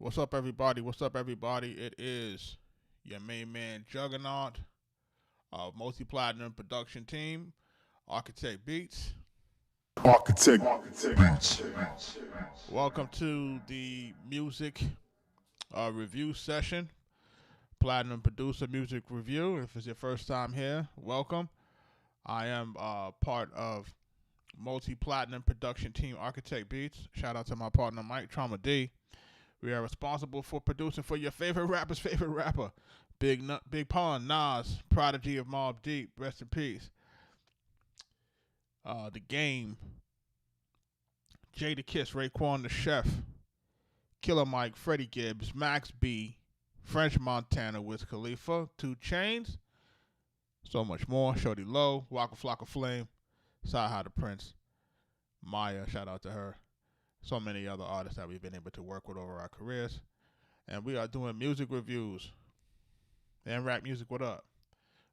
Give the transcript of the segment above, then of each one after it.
What's up, everybody? What's up, everybody? It is your main man, Juggernaut, of multi-platinum production team, Arkatech Beatz. Arkatech Beatz. Welcome to the music review session, Platinum Producer Music Review. If it's your first time here, welcome. I am part of multi-platinum production team, Arkatech Beatz. Shout out to my partner, Mike Trauma D. We are responsible for producing for your favorite rapper's favorite rapper, Big Pun, Nas, Prodigy of Mobb Deep, rest in peace. The Game, Jada Kiss, Raekwon the Chef, Killer Mike, Freddie Gibbs, Max B, French Montana, Wiz Khalifa, 2 Chainz, so much more. Shorty Low, Waka Flocka Flame, Saha the Prince, Maya, shout out to her. So many other artists that we've been able to work with over our careers. And we are doing music reviews. And rap music, what up?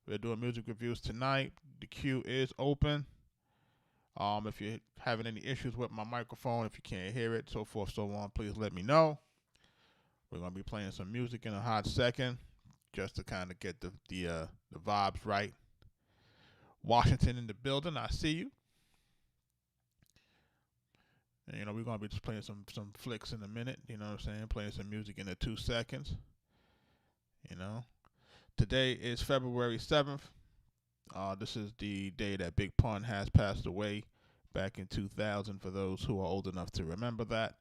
We're doing music reviews tonight. The queue is open. If you're having any issues with my microphone, if you can't hear it, so forth, so on, please let me know. We're going to be playing some music in a hot second, just to kind of get the vibes right. Washington in the building, I see you. And, we're going to be just playing some flicks in a minute, you know what I'm saying? Playing some music in the 2 seconds, Today is February 7th. This is the day that Big Pun has passed away back in 2000, for those who are old enough to remember that.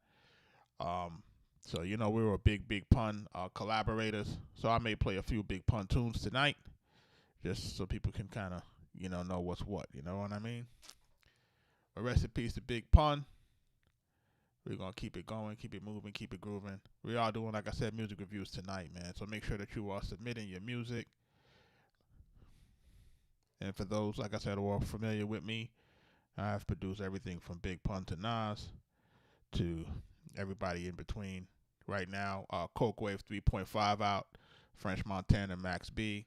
So, we were Big Pun collaborators. So I may play a few Big Pun tunes tonight, just so people can kind of, know what's what, you know what I mean? But rest in peace to Big Pun. We're going to keep it going, keep it moving, keep it grooving. We are doing, like I said, music reviews tonight, man. So make sure that you are submitting your music. And for those, like I said, who are familiar with me, I've produced everything from Big Pun to Nas to everybody in between. Right now, Coke Wave 3.5 out, French Montana, Max B.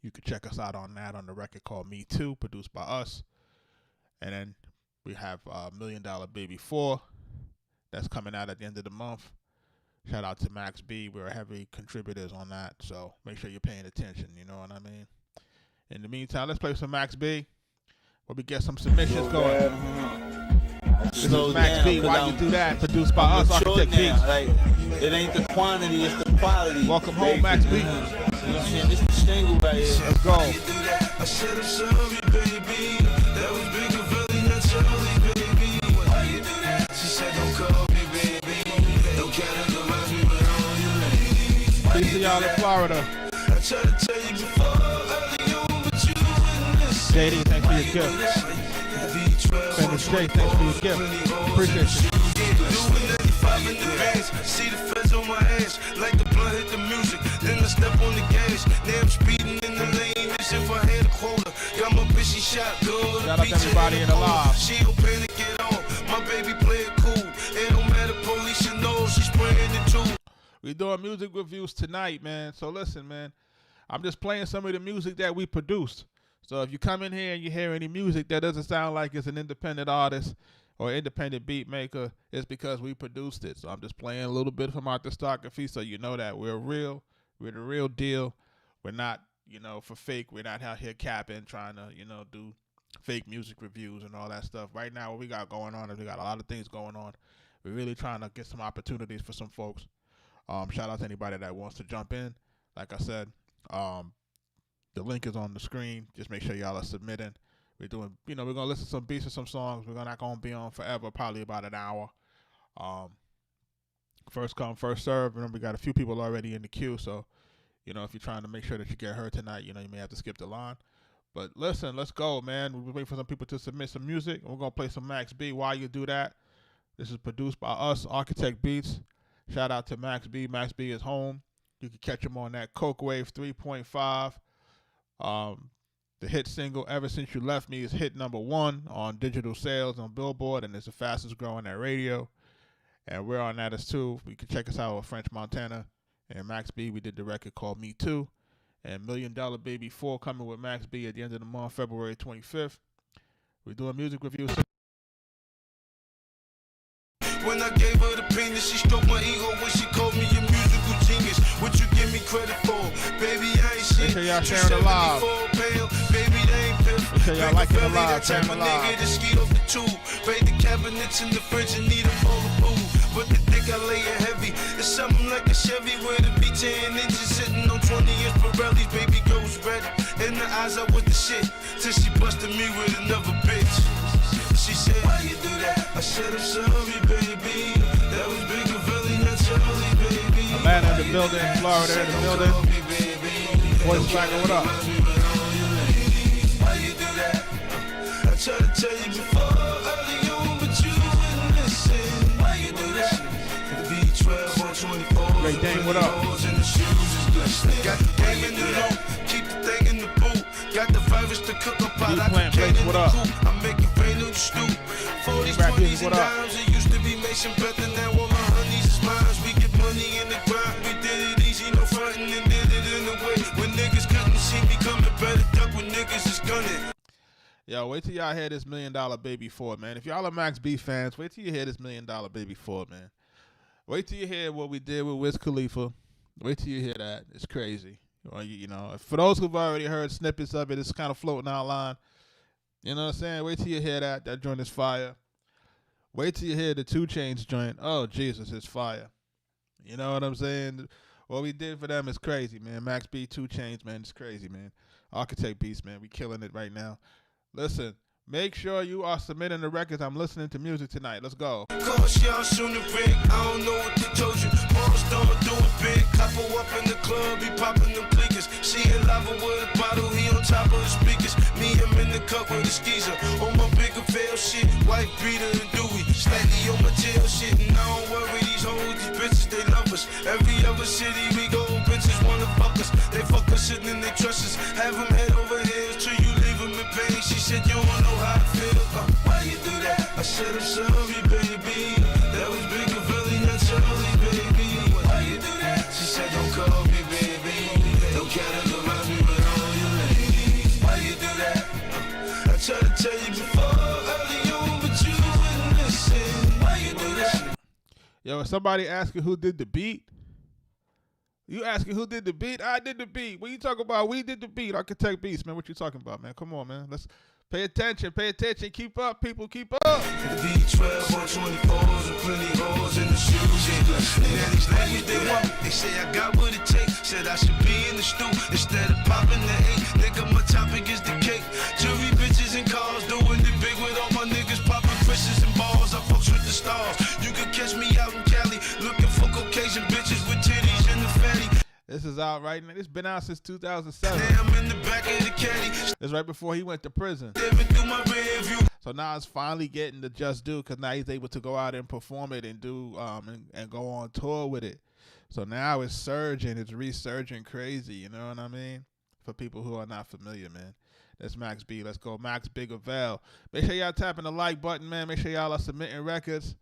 You can check us out on that on the record called Me Too, produced by us. And then we have $1 Million Baby 4 that's coming out at the end of the month. Shout out to Max B. We're heavy contributors on that, so make sure you're paying attention, you know what I mean? In the meantime, let's play some Max B where we get some submissions going. This is Max B, Why You Do That, produced by us, Arkatech Beatz. Like, it ain't the quantity, it's the quality. Welcome home, Max B. You know what I'm saying? This is the single right here. Let's go. I should have served you, baby. That was big and really not Charlie, baby. Why you do that? She said, don't call me, baby. Don't categorize me with all your ladies. Peace to y'all in Florida. I tried to tell you before, early on, but you wouldn't listen. JD, thanks for your gift. Famous J, thanks for your gift. Appreciate you. See the feds on my ass, like the blood hit the music. Then I step on the gas. Now I'm speeding in the lane as if I had a quota. Got my bitch, she shot good. Shout out to everybody in the live. She don't panic at all. My baby play it cool. It don't matter, police should know she's spraying it too. We doing music reviews tonight, man. So listen, man. I'm just playing some of the music that we produced. So if you come in here and you hear any music that doesn't sound like it's an independent artist or independent beat maker, it's because we produced it. So I'm just playing a little bit from our discography so you know that we're real. We're the real deal. We're not, for fake. We're not out here capping, trying to, do fake music reviews and all that stuff. Right now, what we got going on is we got a lot of things going on. We're really trying to get some opportunities for some folks. Shout out to anybody that wants to jump in. Like I said, the link is on the screen. Just make sure y'all are submitting. We're doing, we're going to listen to some beats and some songs. We're not going to be on forever, probably about an hour. First come, first serve. And we got a few people already in the queue. So, if you're trying to make sure that you get heard tonight, you may have to skip the line. But listen, let's go, man. We're waiting for some people to submit some music. We're going to play some Max B. Why You Do That? This is produced by us, Arkatech Beatz. Shout out to Max B. Max B is home. You can catch him on that Coke Wave 3.5. The hit single, Ever Since You Left Me, is hit #1 on digital sales on Billboard, and it's the fastest growing at radio. And we're on that as too. You can check us out with French Montana and Max B. We did the record called Me Too. And $1 Million Baby 4 coming with Max B at the end of the month, February 25th. We're doing music reviews. When I gave her the pin, and she stroked my ego when she called me a musical genius. What you give me credit for? Baby, I ain't shit. Make sure y'all sharing the live. Baby, they ain't piff. Make sure y'all liking the live, sharing the live. Nigga, the ski off the tube. Raid the cabinets in the fridge and need a bowl of food. But the dick I lay it heavy. It's something like a Chevy with a B10 engine sitting on 20-inch Pirellis. Baby girl's red in the eyes up with the shit till she busted me with another bitch. She said, why you do that? I said, I'm sorry, baby. That was bigger, really not Charlie, baby. Atlanta in the building, Florida in the building. Voice Swagger, what up? Why you do that? I tried to tell you before early on, but you wouldn't listen. Why you do that? The V12 on 24. Great Dane, what up? Got the game in the low, keep the thing in the boot. Got the virus to cook up out of the cane in the coop. I'm making rain on the stoop. 40s, 20s, and dimes. It used to be Mason better, now all my honeys is mine. We get money in the grind. We did it easy, no frontin', and did it in a way when niggas couldn't see me coming. Better duck when niggas is gunning. Yo, wait till y'all hear this $1 Million Baby 4, man. If y'all are Max B fans, wait till you hear this $1 Million Baby 4, man. Wait till you hear what we did with Wiz Khalifa. Wait till you hear that. It's crazy. You know, for those who've already heard snippets of it, it's kind of floating outline. You know what I'm saying? Wait till you hear that. That joint is fire. Wait till you hear the 2 Chainz joint. Oh, Jesus, it's fire. You know what I'm saying? What we did for them is crazy, man. Max B, 2 Chainz, man, it's crazy, man. Arkatech Beatz, man, we killing it right now. Listen, make sure you are submitting the records. I'm listening to music tonight. Let's go. Course, y'all soon to rig. I don't know what they told you. Mars don't do it big. Couple up in the club, he popping them clickers. She in lava with a bottle, he on top of the speakers. Me, I'm in the cup with a skeezer. On my bigger fail shit, white beater and Dewey. Slightly on my tail shit, and I don't worry. These hoes, these bitches, they love us. Every other city we go, bitches wanna fuck us. They fuck us and then they trust us. Have them head over heels till you leave them in pain. She said you don't know how to feel. Why you do that? I said I'm sorry, baby. That was bigger, really not Charlie, baby. Why you do that? She said don't call me, baby. Don't categorize me with all your ladies. Why you do that? I tried to tell you before early on, but you wouldn't listen. Why you do that? Yo, is somebody asking who did the beat? You asking who did the beat? I did the beat. What you talking about? We did the beat. Arkatech Beatz, man. What you talking about, man? Come on, man. Let's pay attention. Pay attention. Keep up, people. Keep up. V12 on 24s and plenty holes in the shoes. Now these ladies, they want me. They say I got what it takes. Said I should be in the stool instead of popping the 8. Nigga, my topic is the cake. Jewelry, bitches, and cars. Doing it big with all my niggas. Popping Chris's and balls. I fucks with the stars. You can catch me out in Cali. Looking for Caucasian bitches with titties and the fatty. This is out right now. It's been out since 2007. Damn, I'm in the back of the caddy. It's right before he went to prison. Living through my rear view. So now it's finally getting the just due because now he's able to go out and perform it and do and go on tour with it. So now it's surging. It's resurging crazy. You know what I mean? For people who are not familiar, man. That's Max B. Let's go. Max Big Avail. Make sure y'all tapping the like button, man. Make sure y'all are submitting records.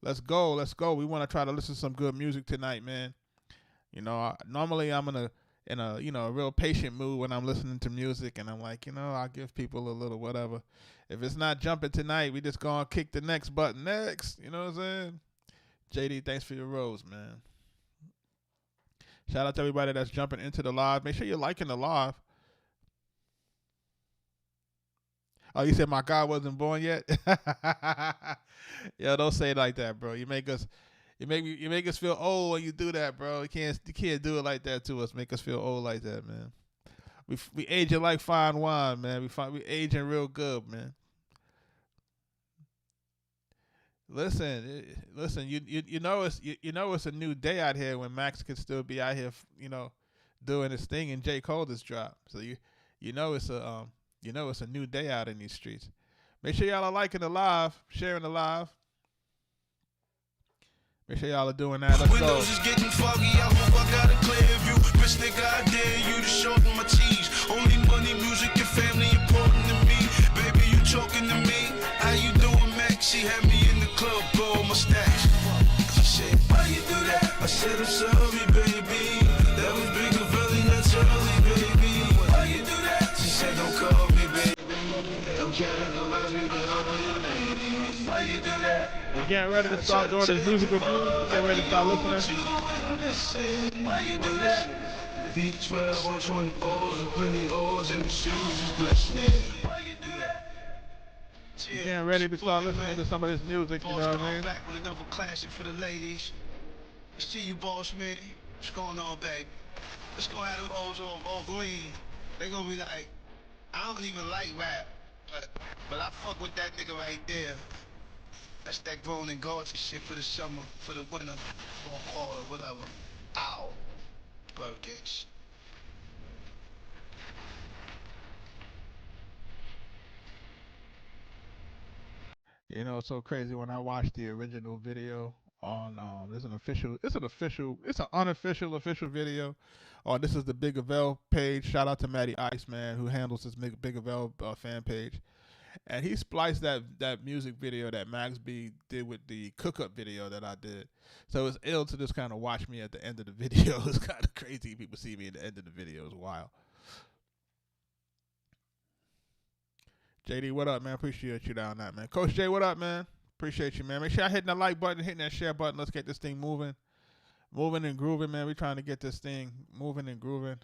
Let's go. Let's go. We want to try to listen to some good music tonight, man. You know, normally I'm in a you know, a real patient mood when I'm listening to music, and I'm like, you know, I'll give people a little whatever. If it's not jumping tonight, we just gonna kick the next button next. You know what I'm saying? JD, thanks for your rose, man. Shout out to everybody that's jumping into the live. Make sure you're liking the live. Oh, you said my God wasn't born yet? Yo, don't say it like that, bro. You make us feel old when you do that, bro. You can't do it like that to us. Make us feel old like that, man. We aging like fine wine, man. We aging real good, man. Listen. You know it's a new day out here when Max can still be out here, you know, doing his thing, and J. Cole just dropped. So you know it's a new day out in these streets. Make sure y'all are liking the live, sharing the live. Make sure y'all are doing that. Let's go. Windows is getting foggy. I hope I got a clear view. Bitch, nigga, I dare you to shorten my cheese. Only money, music, and family important to me. Baby, you talking to me? How you doing, Max? She had me in the club, blow my stacks. She said, why you do that? I said, I'm sorry, baby. That was bigger, really not Charlie, baby. Why you do that? She said, don't call me, baby. Don't care about me, but I'm your lady. We're getting ready to start doing this music review. Get ready to start listening. Why you do that? V12 on 24s and plenty O's in the shoes is blessed. Why you do that? We're getting ready to start listening to some of this music, you know what I mean? Back with another classic for the ladies. See you, boss man. What's going on, baby? Let's go have them O's all green. They gonna be like, I don't even like rap, but I fuck with that nigga right there. That's that grown and gorgeous shit for the summer, for the winter, or fall, or whatever. Ow. Birthdays. You know, it's so crazy when I watched the original video on it's an unofficial official video. This is the Big Avell page. Shout out to Matty Ice, man, who handles this Big Avell fan page. And he spliced that music video that Max B did with the cook-up video that I did. So it's ill to just kind of watch me at the end of the video. It's kind of crazy. People see me at the end of the video. It's wild. JD, what up, man? Appreciate you down that, man. Coach J, what up, man? Appreciate you, man. Make sure y'all hitting that like button, hitting that share button. Let's get this thing moving. Moving and grooving, man. We're trying to get this thing moving and grooving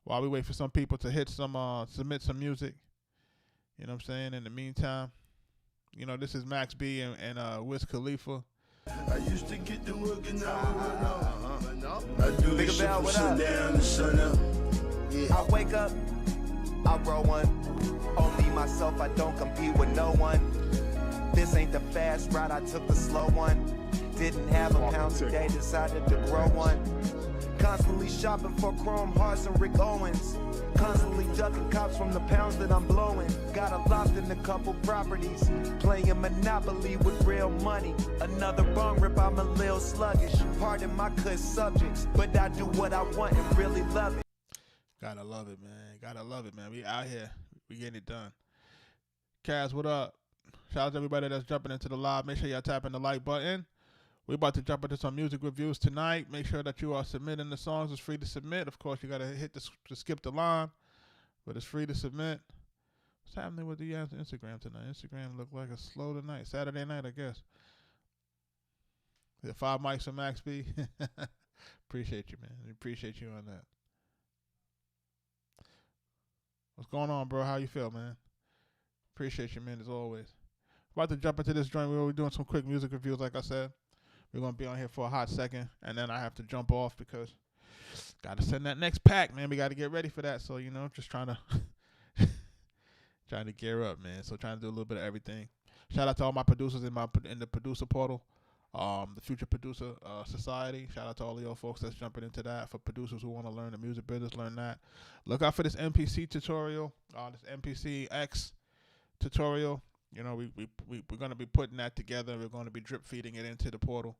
while we wait for some people to hit some, submit some music. You know what I'm saying? In the meantime, you know, this is Max B and Wiz Khalifa. I used to get to work and I do this shit from sundown to sunup. I wake up, I roll one. Only myself, I don't compete with no one. This ain't the fast ride, I took the slow one. Didn't have a pound a day, decided to grow one. Constantly shopping for Chrome Hearts and Rick Owens. Constantly ducking cops from the pounds that I'm blowing. Got a loft in a couple properties. Playing Monopoly with real money. Another bong rip, I'm a little sluggish. Pardon my cuss subjects, but I do what I want and really love it. Gotta love it, man. Gotta love it, man. We out here. We getting it done. Kaz, what up? Shout out to everybody that's jumping into the live. Make sure y'all tapping the like button. We're about to jump into some music reviews tonight. Make sure that you are submitting the songs. It's free to submit. Of course, you got to hit to skip the line, but it's free to submit. What's happening with the Instagram tonight? Instagram look like it's slow tonight. Saturday night, I guess. The 5 mics from Max B. Appreciate you, man. Appreciate you on that. What's going on, bro? How you feel, man? Appreciate you, man, as always. About to jump into this joint. We're doing some quick music reviews, like I said. We're going to be on here for a hot second, and then I have to jump off because got to send that next pack, man. We got to get ready for that. So, you know, just trying to gear up, man. So trying to do a little bit of everything. Shout out to all my producers in the producer portal, the Future Producer Society. Shout out to all of y'all folks that's jumping into that. For producers who want to learn the music business, learn that. Look out for this MPC tutorial, this MPC X tutorial. You know, we're going to be putting that together. We're going to be drip feeding it into the portal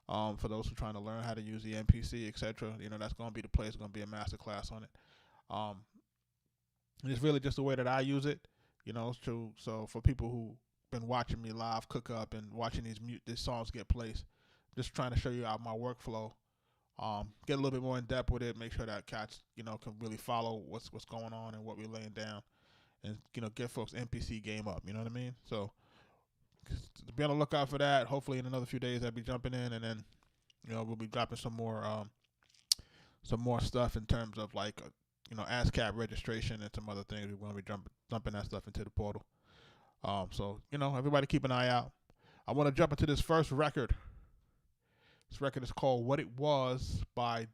for those who are trying to learn how to use the MPC, etc. You know, that's going to be the place. It's going to be a master class on it. It's really just the way that I use it, you know, so for people who been watching me live cook up and watching these songs get placed, just trying to show you out my workflow, get a little bit more in depth with it, make sure that cats, you know, can really follow what's going on and what we're laying down. And, you know, get folks' NPC game up, you know what I mean? So, be on the lookout for that. Hopefully in another few days I'll be jumping in, and then, you know, we'll be dropping some more stuff in terms of, like, you know, ASCAP registration and some other things. We're going to be dumping that stuff into the portal. So, you know, everybody keep an eye out. I want to jump into this first record. This record is called What It Was by,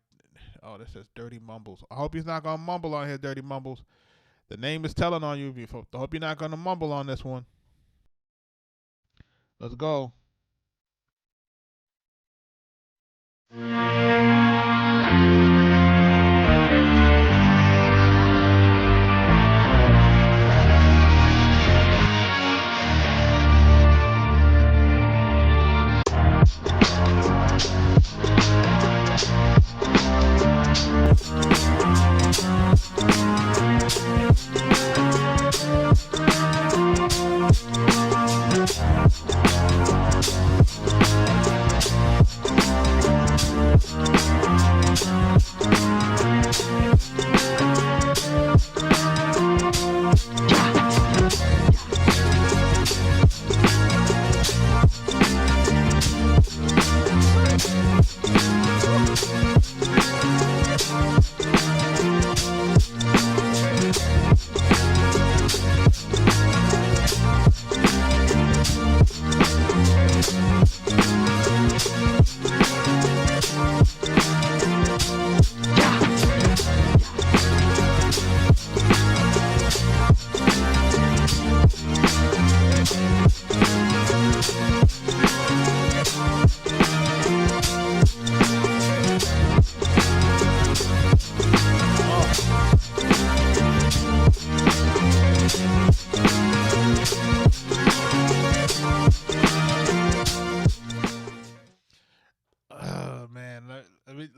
this says Dirty Mumbles. I hope he's not going to mumble on here, Dirty Mumbles. The name is telling on you. I hope you're not going to mumble on this one. Let's go.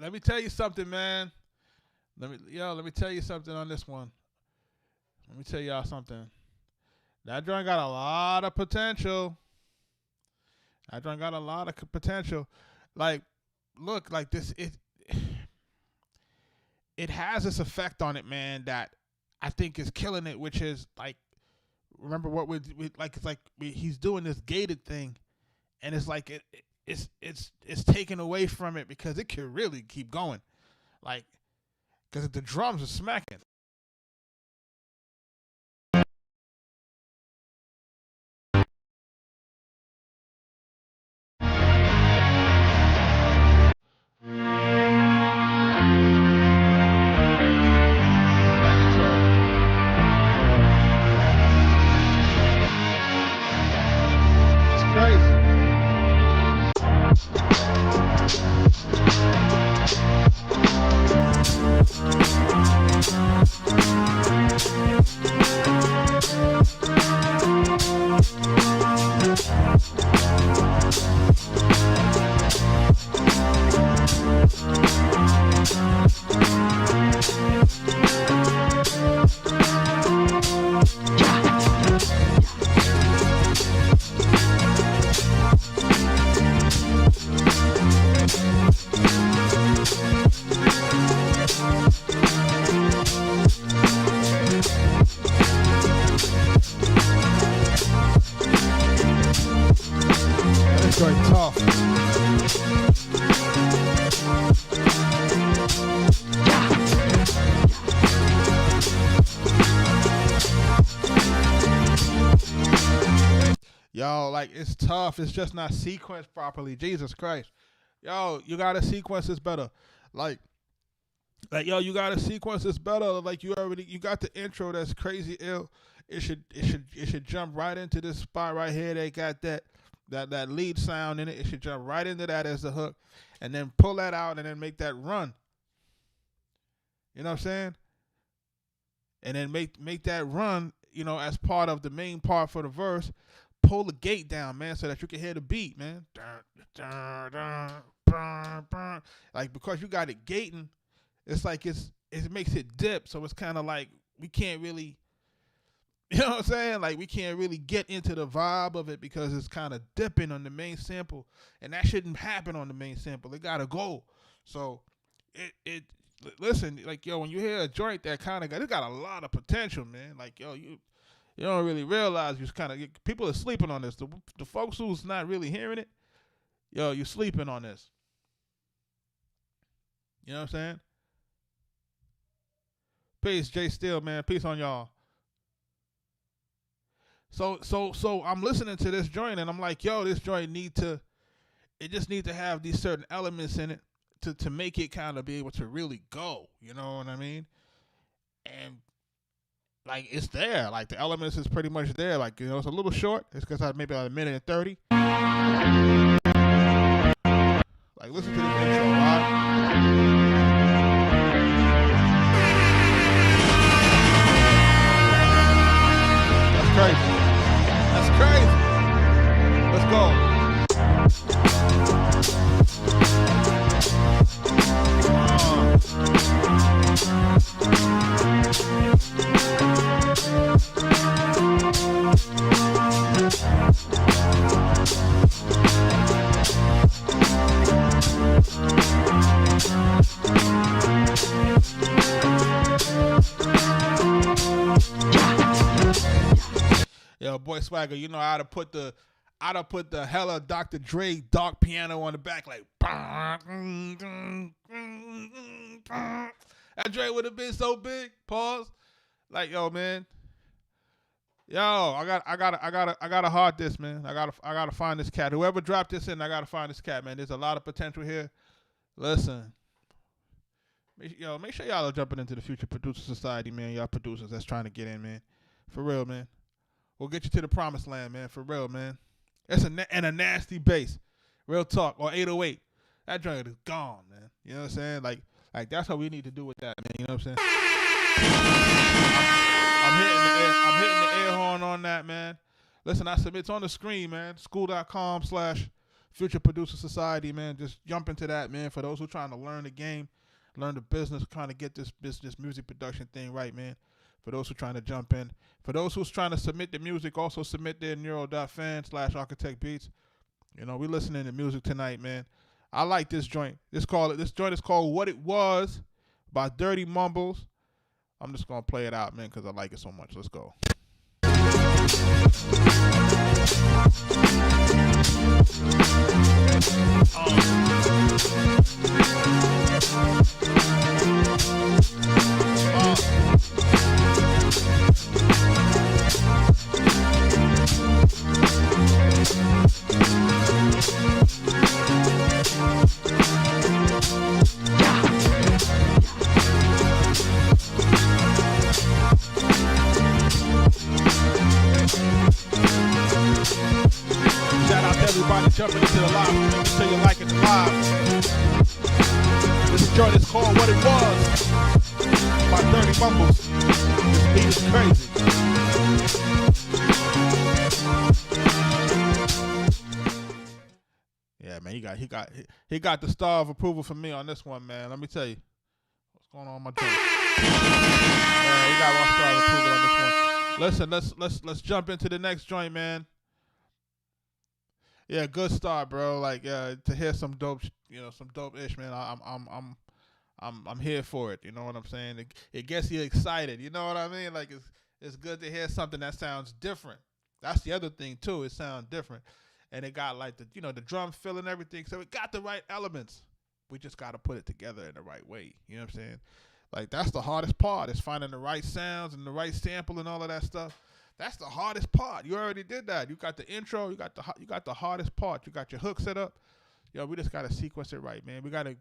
let me tell you something, man. Let me tell you something on this one. Let me tell y'all something. That joint got a lot of potential. Like, look, like this, it has this effect on it, man, that I think is killing it, which is like, remember what we like, it's like he's doing this gated thing, and it's like it's taken away from it because it can really keep going, like, because the drums are smacking. It's crazy. That's right, tough. Yo, like, it's tough. It's just not sequenced properly. Jesus Christ. Yo, you gotta sequence this better. Like, yo, you gotta sequence this better. Like, you got the intro that's crazy ill. It should jump right into this spot right here. They got that lead sound in it. It should jump right into that as the hook, and then pull that out and then make that run. You know what I'm saying? And then make that run, you know, as part of the main part for the verse. Pull the gate down, man, so that you can hear the beat, man. Like, because you got it gating, it's like it makes it dip, so it's kind of like we can't really, you know what I'm saying? Like, we can't really get into the vibe of it because it's kind of dipping on the main sample, and that shouldn't happen on the main sample. It gotta go. So listen, like, yo, when you hear a joint that kind of it got a lot of potential, man. Like, yo, you don't really realize people are sleeping on this. The folks who's not really hearing it, yo, you're sleeping on this. You know what I'm saying? Peace, Jay Steele, man. Peace on y'all. So I'm listening to this joint and I'm like, yo, this joint just need to have these certain elements in it to make it kind of be able to really go. You know what I mean? And like, it's there. Like, the elements is pretty much there. Like, you know, it's a little short. It's because I maybe like a minute and 30. Like, listen to this intro, right? That's crazy. That's crazy. Let's go. Yo, boy Swagger, you know, I'd have put the hella Dr. Dre dark piano on the back, like that Dre would have been so big. Pause. Like, yo, man. Yo, I gotta hard this, man. I gotta find this cat. Whoever dropped this in, I gotta find this cat, man. There's a lot of potential here. Listen. Make sure y'all are jumping into the Future Producer Society, man. Y'all producers that's trying to get in, man. For real, man. We'll get you to the promised land, man. For real, man. It's a nasty bass. Real talk. Or 808. That joint is gone, man. You know what I'm saying? Like that's what we need to do with that, man. You know what I'm saying? I'm hitting the air horn on that, man. Listen, it's on the screen, man. School.com/ Future Producer Society, man. Just jump into that, man. For those who trying to learn the game, learn the business, trying to get this music production thing right, man. For those who trying to jump in. For those who's trying to submit the music, also submit their neuro.fan/Arkatech Beatz. You know, we listening to music tonight, man. I like this joint. This joint is called What It Was by Dirty Mumbles. I'm just going to play it out, man, because I like it so much. Let's go. Shout out to everybody jumping into the live. Make sure you're liking the live. This joint is called What It Was by Dirty Mumbles. This beat is crazy. Yeah, man, he got the star of approval from me on this one, man. Let me tell you what's going on with my joint. Yeah, he got one star of approval on this one. Listen, let's jump into the next joint, man. Yeah, good start, bro. Like to hear some dope, some dope-ish, man. I'm here for it. You know what I'm saying? It gets you excited. You know what I mean? Like it's good to hear something that sounds different. That's the other thing too. It sounds different, and it got like the drum fill and everything. So it got the right elements. We just got to put it together in the right way. You know what I'm saying? Like that's the hardest part. Is finding the right sounds and the right sample and all of that stuff. That's the hardest part. You already did that. You got the intro. You got the hardest part. You got your hook set up. Yo, we just gotta sequence it right, man. We gotta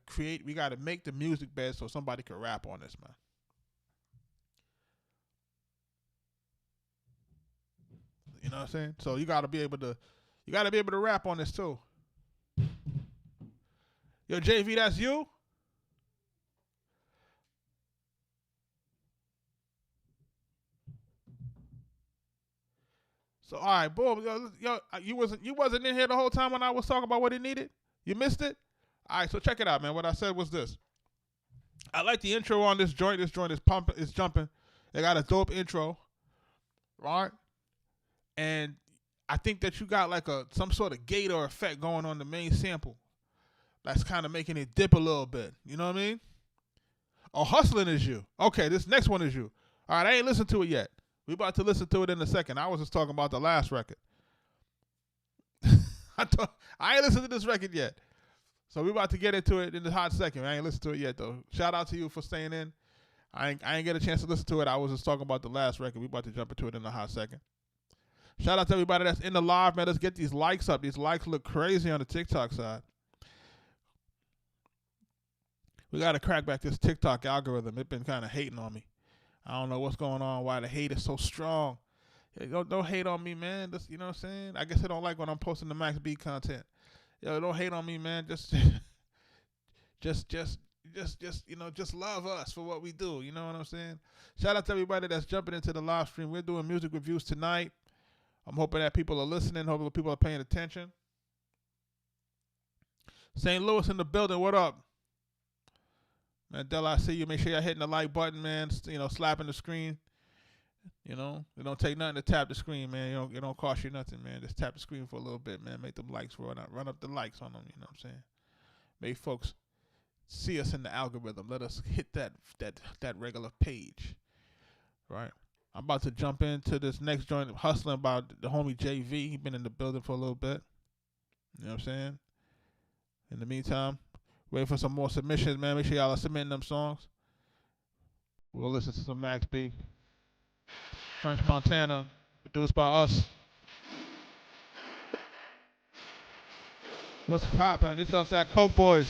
make the music bed so somebody can rap on this, man. You know what I'm saying? So you gotta be able to rap on this too. Yo, JV, that's you? So all right, boom. Yo, you wasn't in here the whole time when I was talking about what he needed? You missed it? All right, so check it out, man. What I said was this. I like the intro on this joint. This joint is pumping, it's jumping. It got a dope intro, right? And I think that you got like some sort of gate or effect going on the main sample. That's kind of making it dip a little bit. You know what I mean? Oh, Hustling is you. Okay, this next one is you. All right, I ain't listened to it yet. We about to listen to it in a second. I was just talking about the last record. I ain't listened to this record yet. So we about to get into it in the hot second. I ain't listened to it yet, though. Shout out to you for staying in. I ain't get a chance to listen to it. I was just talking about the last record. We about to jump into it in a hot second. Shout out to everybody that's in the live, man. Let's get these likes up. These likes look crazy on the TikTok side. We got to crack back this TikTok algorithm. It's been kind of hating on me. I don't know what's going on, why the hate is so strong. Don't hate on me, man. You know what I'm saying? I guess they don't like when I'm posting the Max B content. Yo, don't hate on me, man. Just love us for what we do. You know what I'm saying? Shout out to everybody that's jumping into the live stream. We're doing music reviews tonight. I'm hoping that people are listening. Hopefully people are paying attention. St. Louis in the building. What up? Man, Del, I see you. Make sure you're hitting the like button, man. Slapping the screen. It don't take nothing to tap the screen, man. It don't cost you nothing, man. Just tap the screen for a little bit, man. Make them likes run up the likes on them. You know what I'm saying? Make folks see us in the algorithm. Let us hit that regular page, right? I'm about to jump into this next joint, Hustling by the homie JV. He been in the building for a little bit. You know what I'm saying? In the meantime, wait for some more submissions, man. Make sure y'all are submitting them songs. We'll listen to some Max B. French Montana, produced by us. What's poppin'? This is that Coke Boys.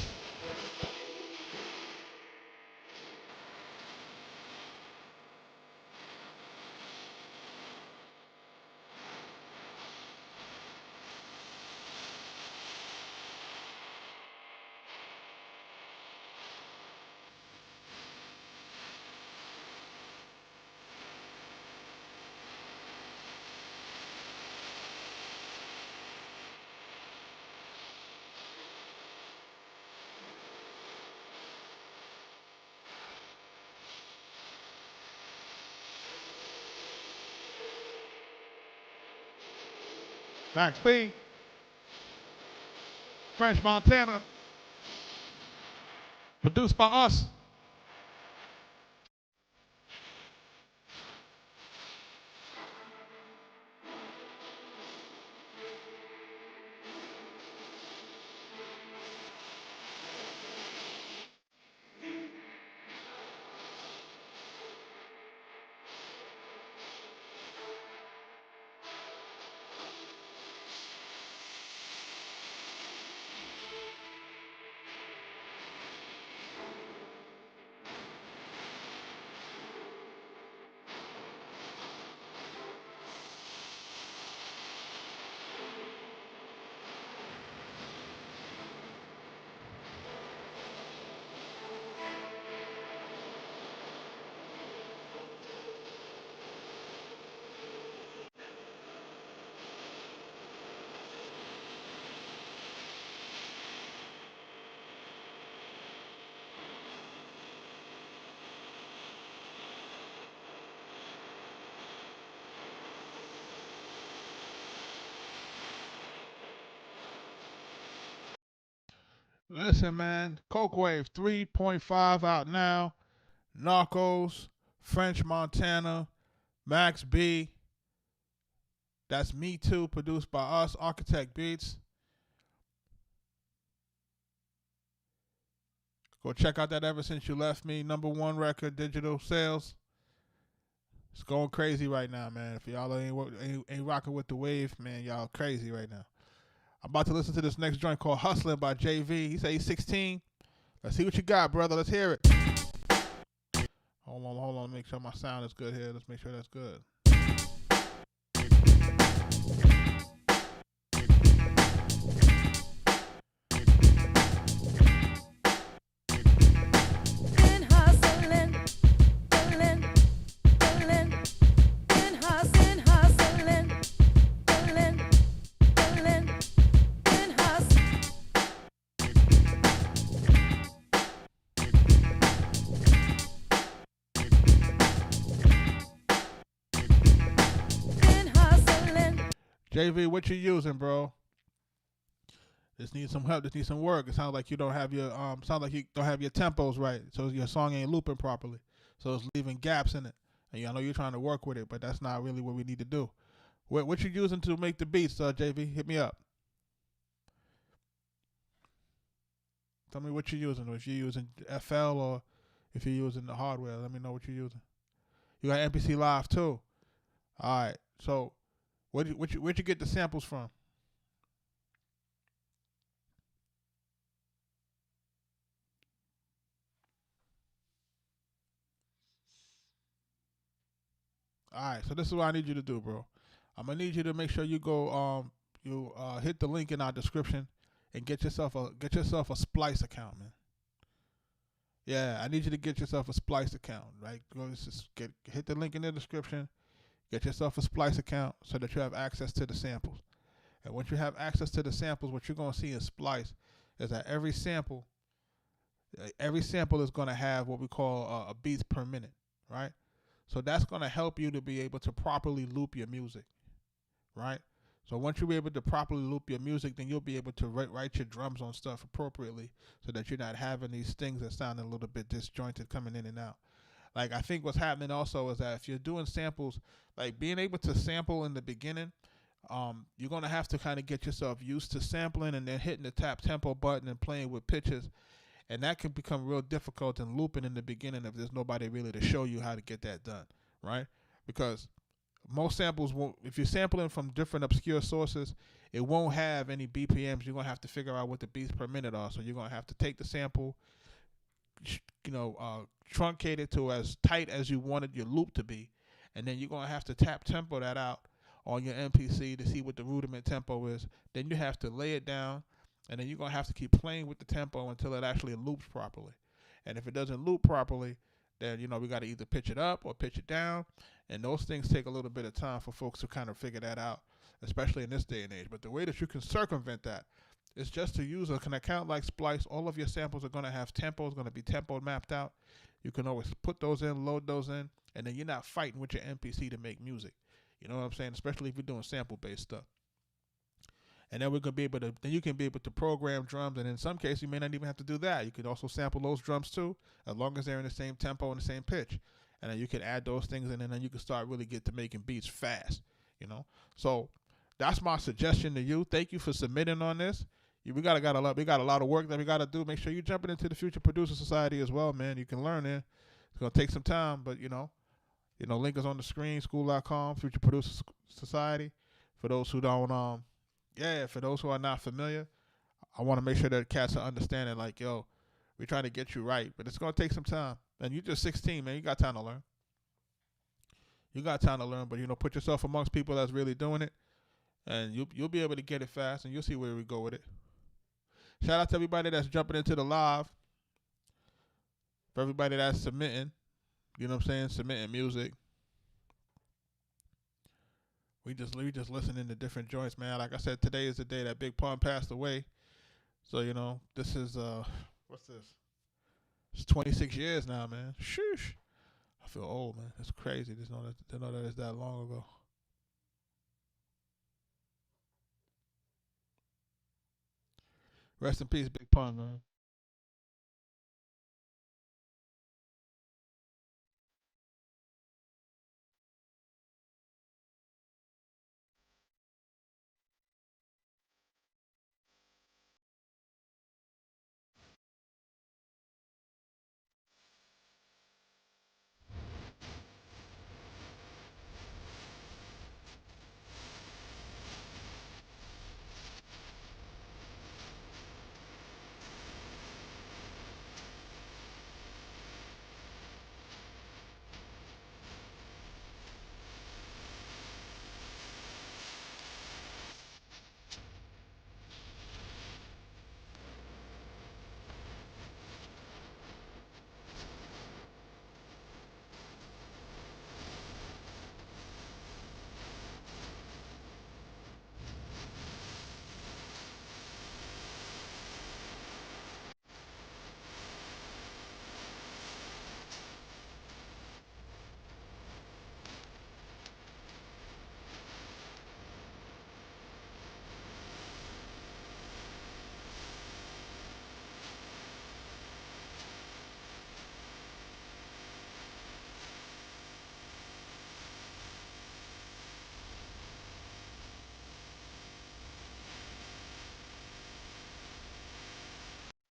Max B, French Montana, produced by us. Listen, man, Coke Wave 3.5 out now. Narcos, French Montana, Max B. That's Me Too, produced by us, Arkatech Beatz. Go check out that Ever Since You Left Me, #1 record, digital sales. It's going crazy right now, man. If y'all ain't rocking with the wave, man, y'all crazy right now. I'm about to listen to this next joint called Hustling by JV. He said he's 16. Let's see what you got, brother. Let's hear it. Hold on. Make sure my sound is good here. Let's make sure that's good. JV, what you using, bro? This needs some help. This needs some work. It sounds like you don't have your tempos right. So your song ain't looping properly. So it's leaving gaps in it. And I know you're trying to work with it, but that's not really what we need to do. What you using to make the beats, JV? Hit me up. Tell me what you're using. If you're using FL or if you're using the hardware, let me know what you're using. You got MPC Live too. All right. So where'd you get the samples from? All right, so this is what I need you to do, bro. I'm gonna need you to make sure you go hit the link in our description and get yourself a Splice account, man. Yeah, I need you to get yourself a Splice account, right? Hit the link in the description, get yourself a Splice account so that you have access to the samples. And once you have access to the samples, what you're gonna see in Splice is that every sample is gonna have what we call a beats per minute, right? So that's going to help you to be able to properly loop your music, right? So once you're able to properly loop your music, then you'll be able to write your drums on stuff appropriately so that you're not having these things that sound a little bit disjointed coming in and out. Like, I think what's happening also is that if you're doing samples, like being able to sample in the beginning, you're going to have to kind of get yourself used to sampling and then hitting the tap tempo button and playing with pitches. And that can become real difficult in looping in the beginning if there's nobody really to show you how to get that done, right? Because most samples won't, if you're sampling from different obscure sources, it won't have any BPMs. You're going to have to figure out what the beats per minute are. So you're going to have to take the sample, truncate it to as tight as you wanted your loop to be. And then you're going to have to tap tempo that out on your MPC to see what the rudiment tempo is. Then you have to lay it down. And then you're going to have to keep playing with the tempo until it actually loops properly. And if it doesn't loop properly, then, we got to either pitch it up or pitch it down. And those things take a little bit of time for folks to kind of figure that out, especially in this day and age. But the way that you can circumvent that is just to use an account like Splice. All of your samples are going to have tempos, going to be tempo mapped out. You can always put those in, load those in, and then you're not fighting with your MPC to make music. You know what I'm saying? Especially if you're doing sample-based stuff. And then you can be able to program drums, and in some cases you may not even have to do that. You could also sample those drums too, as long as they're in the same tempo and the same pitch. And then you can add those things in, and then you can start really get to making beats fast, you know. So that's my suggestion to you. Thank you for submitting on this. We got a lot of work that we got to do. Make sure you're jumping into the Future Producer Society as well, man. You can learn it. It's gonna take some time, but link is on the screen. School.com, Future Producer Society. For those who don't, for those who are not familiar, I want to make sure that cats are understanding. Like, yo, we're trying to get you right, but it's gonna take some time. And you're just 16, man. You got time to learn. But put yourself amongst people that's really doing it, and you'll be able to get it fast, and you'll see where we go with it. Shout out to everybody that's jumping into the live. For everybody that's submitting, submitting music. We just listening to different joints, man. Like I said, today is the day that Big Pun passed away. So this is what's this? It's 26 years now, man. Shoosh. I feel old, man. It's crazy. Just know that it's that long ago. Rest in peace, Big Pun, man.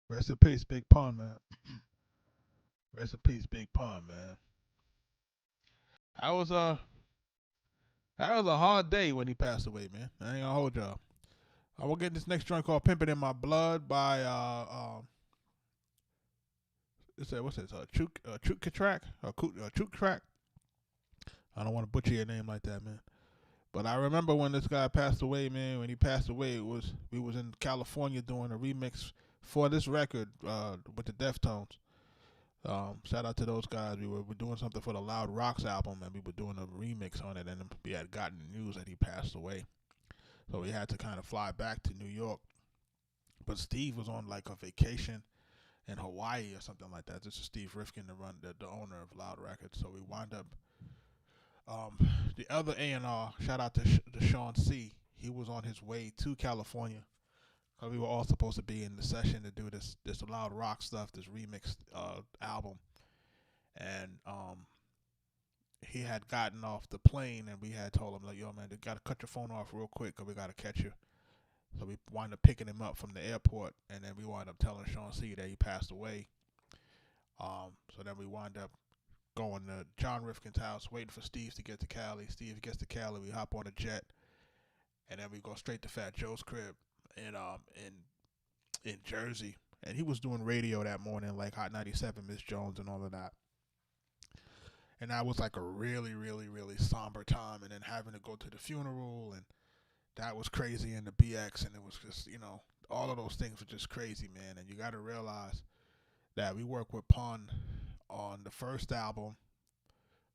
Rest in peace, Big Pun, man. Rest in peace, Big Pun, man. That was a hard day when he passed away, man. I ain't gonna hold y'all. I will get this next joint called "Pimpin' in My Blood" by what's this? Chuk Track or Chuk Track. I don't want to butcher your name like that, man. But I remember when this guy passed away, man. When he passed away, we was in California doing a remix for this record with the Deftones. Shout out to those guys. We were doing something for the Loud Rocks album, and we were doing a remix on it, and we had gotten the news that he passed away. So we had to kind of fly back to New York. But Steve was on like a vacation in Hawaii or something like that. This is Steve Rifkin, the owner of Loud Records. So we wound up the other A&R, shout out to Sean C. He was on his way to California. We were all supposed to be in the session to do this Loud Rock stuff, this remix album. And he had gotten off the plane, and we had told him, like, yo, man, you got to cut your phone off real quick because we got to catch you. So we wound up picking him up from the airport, and then we wound up telling Sean C. that he passed away. So then we wound up going to John Rifkin's house, waiting for Steve to get to Cali. Steve gets to Cali, we hop on a jet, and then we go straight to Fat Joe's crib in Jersey. And he was doing radio that morning, like Hot 97, Miss Jones, and all of that. And that was like a really, really, really somber time. And then having to go to the funeral, and that was crazy, and the BX, and it was just, all of those things were just crazy, man. And you got to realize that we worked with Pun on the first album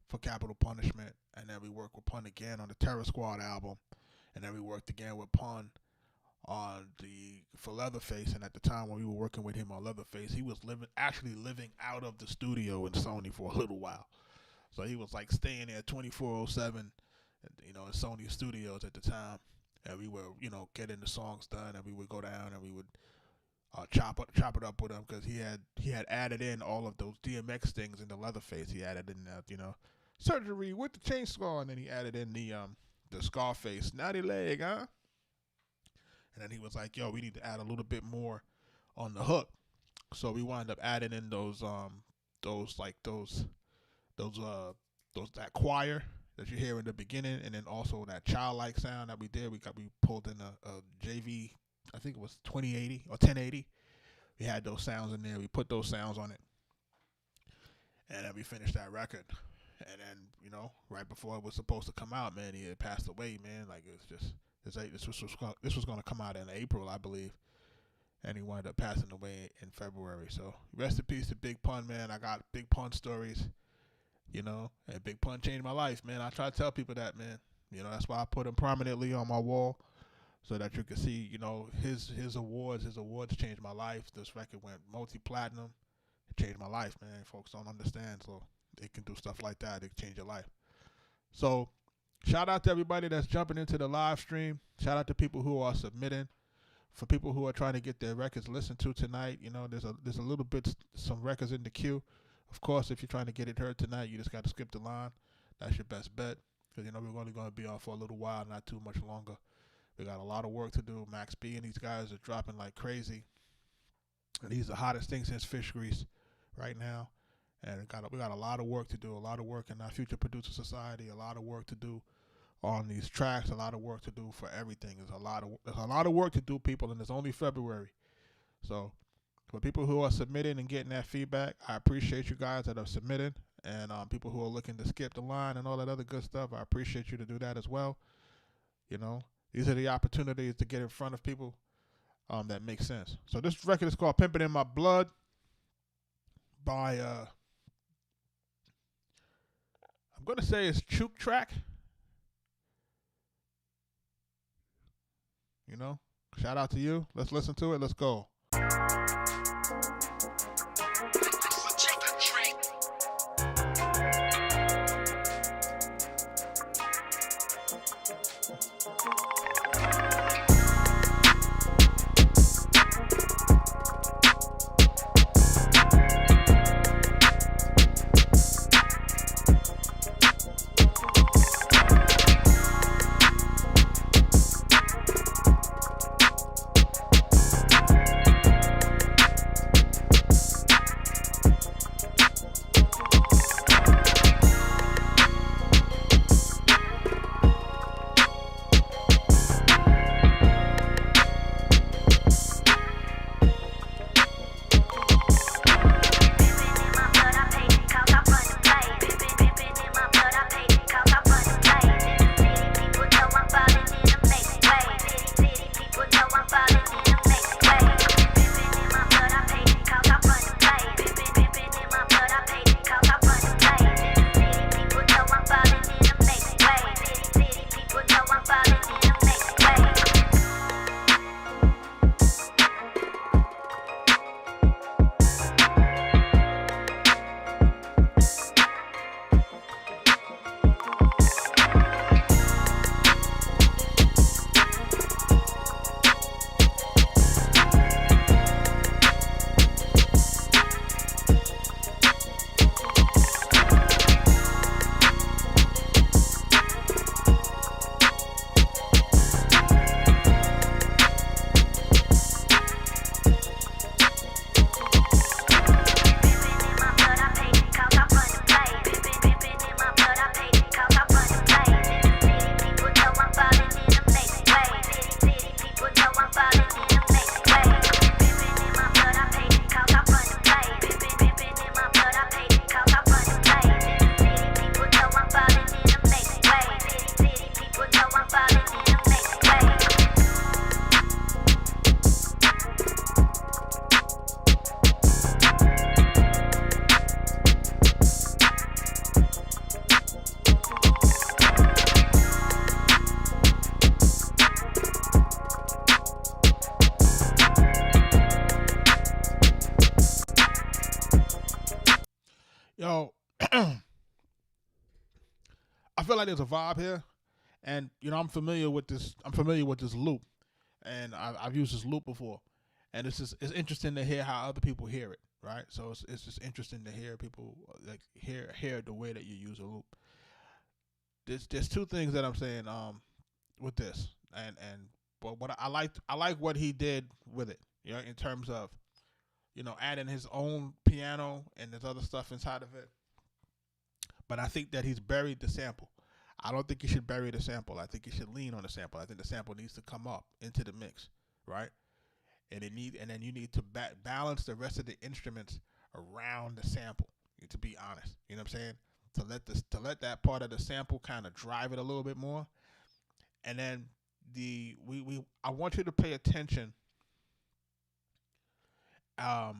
for Capital Punishment, and then we worked with Pun again on the Terror Squad album, and then we worked again with Pun for Leatherface. And at the time when we were working with him on Leatherface, he was actually living out of the studio in Sony for a little while. So he was like staying there 24/7, in Sony studios at the time. and we would, getting the songs done, and we would go down and we would chop it up with him, because he had added in all of those DMX things in the Leatherface. He added in surgery with the chainsaw, and then he added in the Scarface naughty leg, huh? And then he was like, yo, we need to add a little bit more on the hook. So we wound up adding in that choir that you hear in the beginning, and then also that childlike sound that we did. We pulled in a JV, I think it was 2080 or 1080. We had those sounds in there. We put those sounds on it, and then we finished that record. And then, right before it was supposed to come out, man, he had passed away, man. Like, this was going to come out in April, I believe, and he wound up passing away in February. So rest in peace to Big Pun, man. I got Big Pun stories, and Big Pun changed my life, man. I try to tell people that, man. That's why I put him prominently on my wall, so that you can see, his awards. His awards changed my life. This record went multi-platinum. It changed my life, man. Folks don't understand, so they can do stuff like that. It can change your life. So shout out to everybody that's jumping into the live stream. Shout out to people who are submitting. For people who are trying to get their records listened to tonight, there's a little bit, some records in the queue. Of course, if you're trying to get it heard tonight, you just got to skip the line. That's your best bet, because we're only going to be on for a little while, not too much longer. We got a lot of work to do. Max B and these guys are dropping like crazy, and these are the hottest things since Fish Grease right now. And we got a lot of work to do. A lot of work in our Future Producer Society. A lot of work to do on these tracks. A lot of work to do for everything. There's a lot of work to do, people, and it's only February. So for people who are submitting and getting that feedback, I appreciate you guys that are submitting, and people who are looking to skip the line and all that other good stuff, I appreciate you to do that as well. These are the opportunities to get in front of people that make sense. So this record is called Pimpin' in My Blood by I'm going to say it's Chook Track. Shout out to you. Let's listen to it. Let's go. Yo, I feel like there's a vibe here, And I'm familiar with this. I'm familiar with this loop, and I've used this loop before, and it's interesting to hear how other people hear it, right? So it's just interesting to hear people like hear the way that you use a loop. There's two things that I'm saying with this, and but what I like what he did with it, in terms of adding his own piano and there's other stuff inside of it. But I think that he's buried the sample. I don't think you should bury the sample. I think you should lean on the sample. I think the sample needs to come up into the mix, right? And then you need to balance the rest of the instruments around the sample. To be honest, you know what I'm saying? To let that part of the sample kind of drive it a little bit more, and then I want you to pay attention. I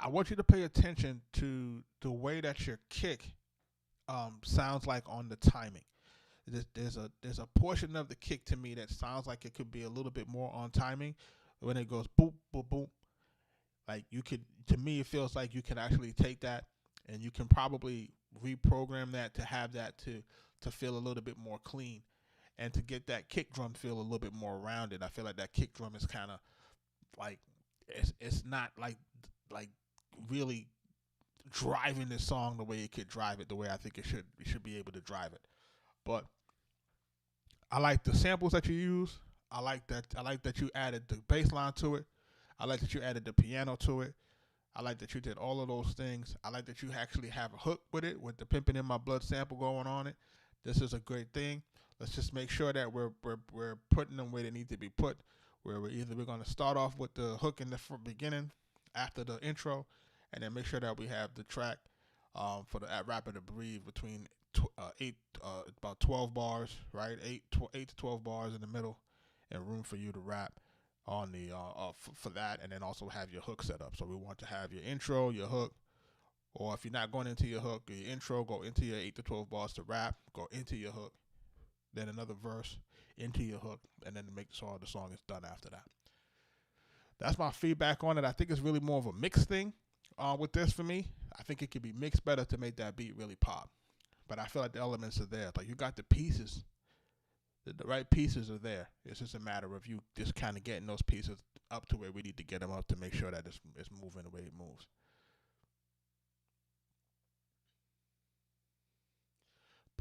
want you to pay attention to the way that your kick sounds like on the timing. There's a portion of the kick to me that sounds like it could be a little bit more on timing when it goes boop boop boop. Like to me, it feels like you can actually take that and you can probably reprogram that to have that to feel a little bit more clean, and to get that kick drum feel a little bit more rounded. I feel like that kick drum is kind of like it's not like really driving this song the way it could drive it, the way I think it should be able to drive it. But I like the samples that you use. I like that you added the bass line to it. I like that you added the piano to it. I like that you did all of those things. I like that you actually have a hook with it, with the Pimpin' in My Blood sample going on it. This is a great thing. Let's just make sure that we're putting them where they need to be put. Where we're going to start off with the hook in the beginning, after the intro, and then make sure that we have the track for the Rapid to Breathe between about 12 bars, right? 8 to 12 bars in the middle, and room for you to rap on the for that, and then also have your hook set up. So we want to have your intro, your hook, or if you're not going into your hook, your intro, go into your 8 to 12 bars to rap, go into your hook, then another verse into your hook, and then make sure the song is done after that. That's my feedback on it. I think it's really more of a mix thing with this for me. I think it could be mixed better to make that beat really pop. But I feel like the elements are there. Like you got the pieces. The right pieces are there. It's just a matter of you just kind of getting those pieces up to where we need to get them up to make sure that it's moving the way it moves.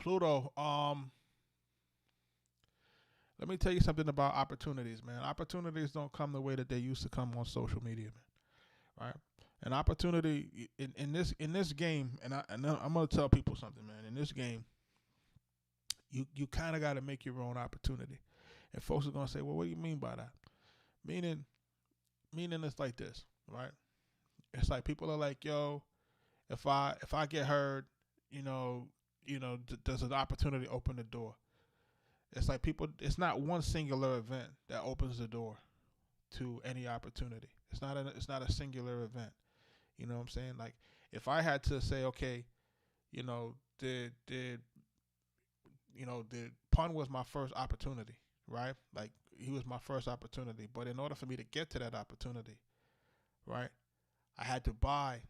Pluto, let me tell you something about opportunities, man. Opportunities don't come the way that they used to come on social media, man. Right? An opportunity in this game, and I'm gonna tell people something, man. In this game, you kind of got to make your own opportunity, and folks are gonna say, well, what do you mean by that? Meaning it's like this, right? It's like people are like, yo, if I get heard, does an opportunity open the door? It's like it's not one singular event that opens the door to any opportunity. It's not a singular event. You know what I'm saying? Like if I had to say, okay, did Pun was my first opportunity, right? Like he was my first opportunity. But in order for me to get to that opportunity, right, I had to buy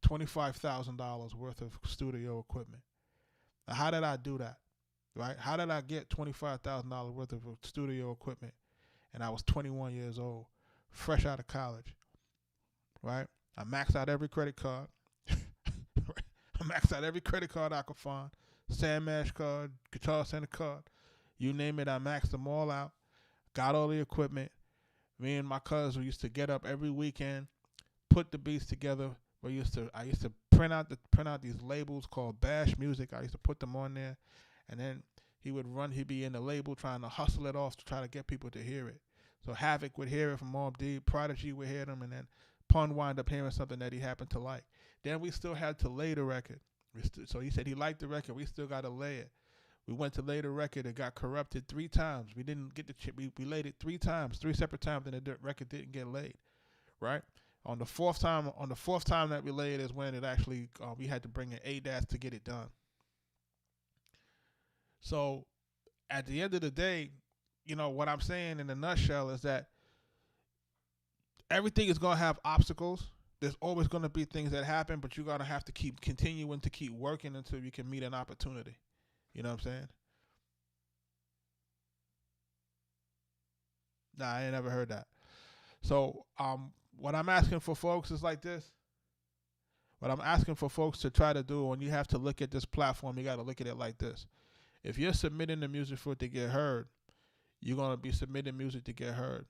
$25,000 worth of studio equipment. Now, how did I do that? Right? How did I get $25,000 worth of studio equipment? And I was 21 years old, fresh out of college. Right? I maxed out every credit card. I maxed out every credit card I could find. Sandmash card, Guitar Center card. You name it, I maxed them all out. Got all the equipment. Me and my cousins used to get up every weekend, put the beats together. I used to print out these labels called Bash Music. I used to put them on there. And then he'd be in the label trying to hustle it off to try to get people to hear it. So Havoc would hear it from Mobb Deep, Prodigy would hear them, and then Pun wound up hearing something that he happened to like. Then we still had to lay the record. So he said he liked the record. We still got to lay it. We went to lay the record. It got corrupted 3 times. We didn't get the chip. We laid it 3 times, 3 separate times, and the record didn't get laid. Right? On the fourth time that we laid is when it actually we had to bring in ADAS to get it done. So at the end of the day, what I'm saying in a nutshell is that everything is going to have obstacles. There's always going to be things that happen, but you're going to have to keep continuing to keep working until you can meet an opportunity. You know what I'm saying? Nah, I ain't never heard that. So what I'm asking for folks is like this. What I'm asking for folks to try to do, when you have to look at this platform, you got to look at it like this. If you're submitting the music for it to get heard, you're going to be submitting music to get heard.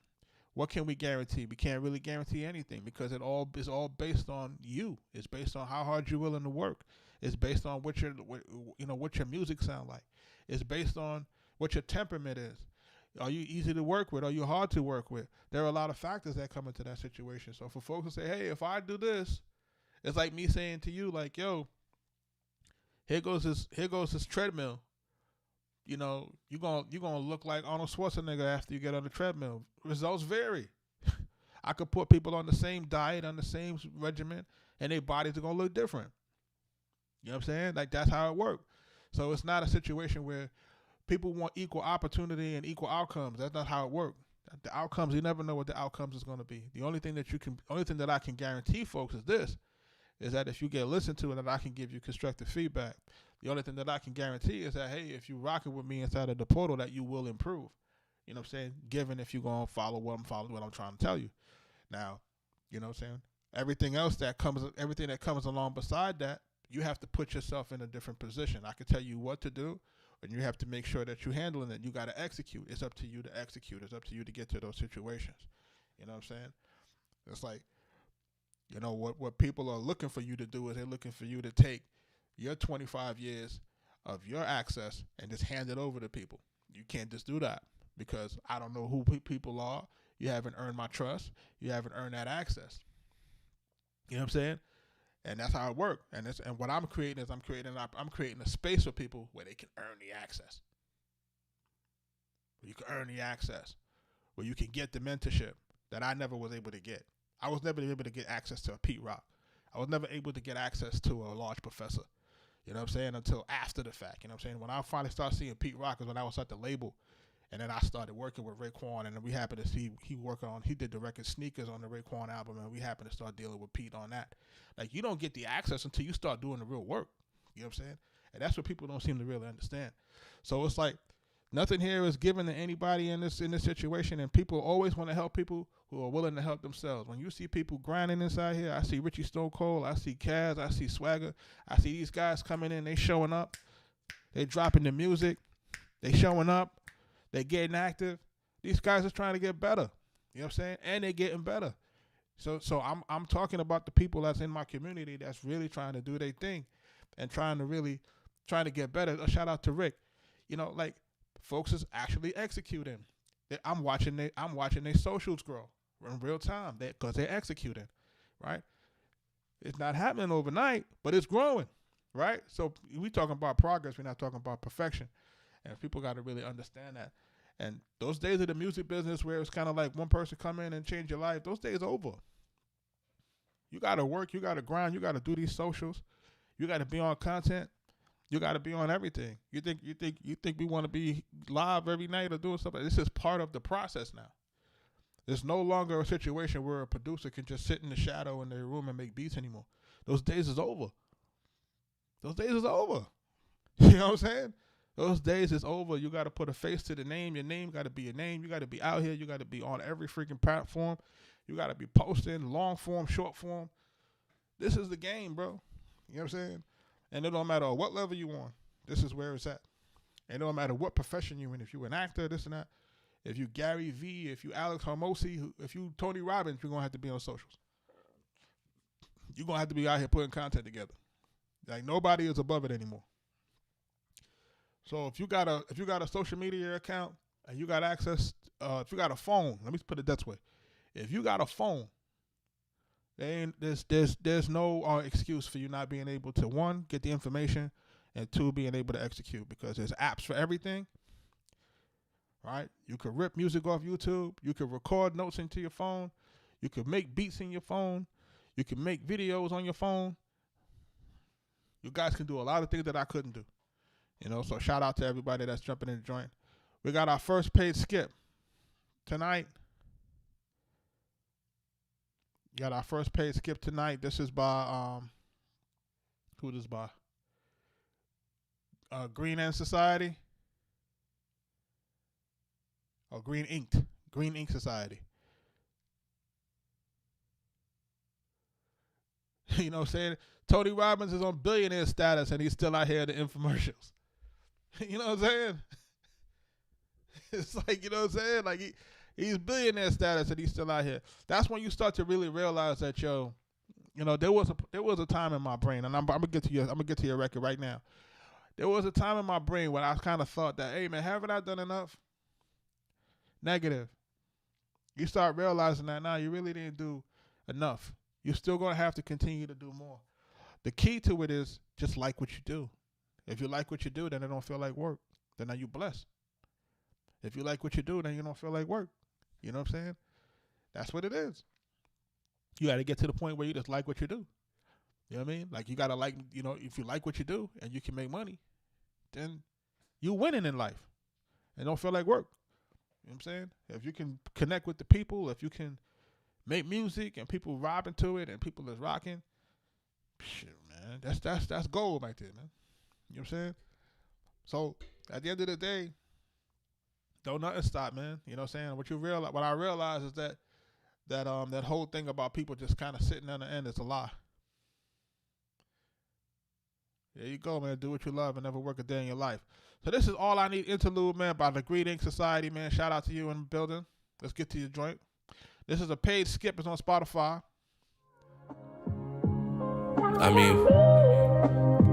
What can we guarantee? We can't really guarantee anything because it all is all based on you. It's based on how hard you're willing to work. It's based on what your music sound like. It's based on what your temperament is. Are you easy to work with? Are you hard to work with? There are a lot of factors that come into that situation. So for folks to say, hey, if I do this, it's like me saying to you, like, yo, here goes this treadmill. You know, you're gonna look like Arnold Schwarzenegger after you get on the treadmill. Results vary. I could put people on the same diet, on the same regimen, and their bodies are gonna look different. You know what I'm saying? Like, that's how it works. So it's not a situation where people want equal opportunity and equal outcomes. That's not how it works. The outcomes, you never know what the outcomes is going to be. The only thing that I can guarantee folks is this, is that if you get listened to, that I can give you constructive feedback. The only thing that I can guarantee is that, hey, if you rocking with me inside of the portal, that you will improve. You know what I'm saying? Given if you're going to follow what I'm trying to tell you. Now, you know what I'm saying? Everything that comes along beside that, you have to put yourself in a different position. I can tell you what to do, and you have to make sure that you're handling it. You got to execute. It's up to you to execute. It's up to you to get to those situations. You know what I'm saying? It's like, you know, what people are looking for you to do is they're looking for you to take your 25 years of your access and just hand it over to people. You can't just do that because I don't know who people are. You haven't earned my trust. You haven't earned that access. You know what I'm saying? And that's how it works. And what I'm creating is I'm creating a space for people where they can earn the access. Where you can earn the access. Where you can get the mentorship that I never was able to get. I was never able to get access to a Pete Rock. I was never able to get access to a large professor. You know what I'm saying? Until after the fact. You know what I'm saying? When I finally started seeing Pete Rock is when I was at the label. And then I started working with Raekwon, and then we happened to see he did the record Sneakers on the Raekwon album, and we happened to start dealing with Pete on that. Like, you don't get the access until you start doing the real work. You know what I'm saying? And that's what people don't seem to really understand. So it's like nothing here is given to anybody in this situation, and people always want to help people who are willing to help themselves. When you see people grinding inside here, I see Richie Stone Cold, I see Kaz, I see Swagger, I see these guys coming in, they showing up, they dropping the music, they showing up. They getting active. These guys are trying to get better. You know what I'm saying? And they're getting better. So I'm talking about the people that's in my community that's really trying to do their thing and trying to get better. A shout out to Rick. You know, like, folks is actually executing. I'm watching their socials grow in real time because they're executing, right? It's not happening overnight, but it's growing, right? So we talking about progress. We're not talking about perfection. And people got to really understand that. And those days of the music business where it's kind of like one person come in and change your life, those days are over. You got to work. You got to grind. You got to do these socials. You got to be on content. You got to be on everything. You think we want to be live every night or doing something? This is part of the process now. There's no longer a situation where a producer can just sit in the shadow in their room and make beats anymore. Those days is over. Those days is over. You know what I'm saying? Those days is over. You got to put a face to the name. Your name got to be your name. You got to be out here. You got to be on every freaking platform. You got to be posting long form, short form. This is the game, bro. You know what I'm saying? And it don't matter what level you on. This is where it's at. And it don't matter what profession you're in. If you're an actor, this and that. If you Gary V, if you Alex Hormozy, if you Tony Robbins, you're going to have to be on socials. You're going to have to be out here putting content together. Like, nobody is above it anymore. So if you got a social media account and you got access, if you got a phone, let me put it that way. If you got a phone, there's no excuse for you not being able to, one, get the information, and two, being able to execute, because there's apps for everything. Right? You could rip music off YouTube. You could record notes into your phone. You could make beats in your phone. You can make videos on your phone. You guys can do a lot of things that I couldn't do. You know, so shout out to everybody that's jumping in the joint. We got our first paid skip tonight. Got our first paid skip tonight. This is by who this by? Green End Society. Oh, Green Inked. Green Ink Society. You know what I'm saying? Tony Robbins is on billionaire status and he's still out here in the infomercials. You know what I'm saying? It's like, you know what I'm saying? Like he's billionaire status and he's still out here. That's when you start to really realize that, yo, you know, there was a time in my brain, and I'm gonna get to your record right now. There was a time in my brain when I kind of thought that, hey man, haven't I done enough? Negative. You start realizing that now you really didn't do enough. You're still gonna have to continue to do more. The key to it is just like what you do. If you like what you do, then it don't feel like work. Then are you blessed? If you like what you do, then you don't feel like work. You know what I'm saying? That's what it is. You got to get to the point where you just like what you do. You know what I mean? Like you got to like, you know, if you like what you do and you can make money, then you winning in life and don't feel like work. You know what I'm saying? If you can connect with the people, if you can make music and people vibing to it and people is rocking, shit, man, that's gold right there, man. You know what I'm saying? So at the end of the day, don't nothing stop, man. You know what I'm saying? What I realize is that whole thing about people just kind of sitting on the end is a lie. There you go, man. Do what you love and never work a day in your life. So this is All I Need Interlude, man, by the Green Ink Society, man. Shout out to you in the building. Let's get to your joint. This is a paid skip. It's on Spotify. I mean,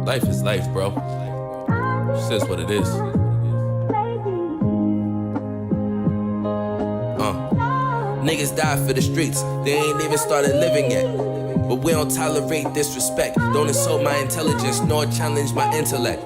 life is life, bro. It's just what it is. Niggas die for the streets, they ain't even started living yet. But we don't tolerate disrespect. Don't insult my intelligence, nor challenge my intellect.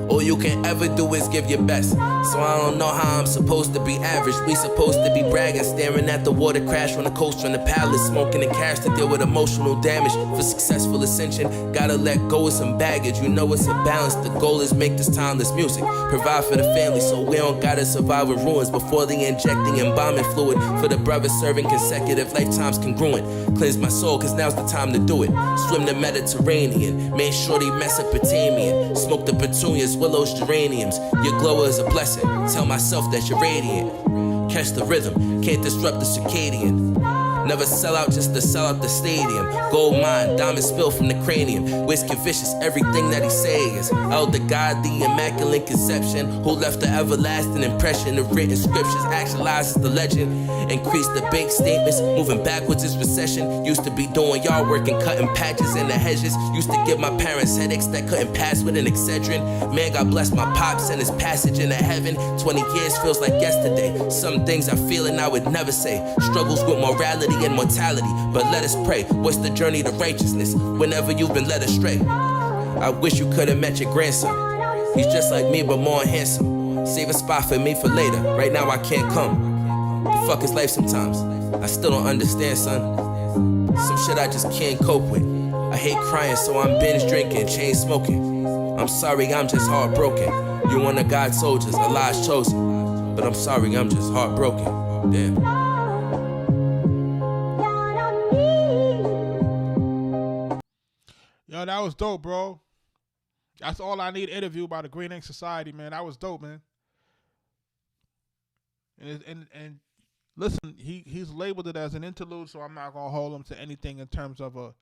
All you can ever do is give your best. So I don't know how I'm supposed to be average. We supposed to be bragging, staring at the water crash on the coast from the palace, smoking and cash to deal with emotional damage. For successful ascension, gotta let go of some baggage. You know it's a balance. The goal is make this timeless music, provide for the family so we don't gotta survive with ruins before they injecting embalming fluid. For the brothers serving consecutive lifetimes congruent. Cleanse my soul cause now's the time to do it. Swim the Mediterranean, made sure they Mesopotamian. Smoke the petunias, willows, geraniums. Your glow is a blessing. Tell myself that you're radiant. Catch the rhythm, can't disrupt the circadian. Never sell out just to sell out the stadium. Gold mine, diamond spill from the cranium. Whiskey vicious, everything that he says. Elder God, the immaculate conception, who left the everlasting impression. The written scriptures actualizes the legend. Increase the bank statements, moving backwards is recession. Used to be doing yard work and cutting patches in the hedges. Used to give my parents headaches that couldn't pass with an Excedrin. Man, God bless my pops and his passage into heaven. 20 years feels like yesterday. Some things I feel and I would never say. Struggles with morality and mortality, but let us pray. What's the journey to righteousness whenever you've been led astray? I wish you could have met your grandson. He's just like me but more handsome. Save a spot for me for later. Right now I can't come. The fuck is life sometimes? I still don't understand, son. Some shit I just can't cope with. I hate crying so I'm binge drinking, chain smoking. I'm sorry, I'm just heartbroken. You're one of God's soldiers, Allah's chosen. But I'm sorry, I'm just heartbroken. Damn. Yo, that was dope, bro. That's All I Need interview by the Green Ink Society, man. That was dope, man. And listen, he's labeled it as an interlude, so I'm not gonna hold him to anything in terms of a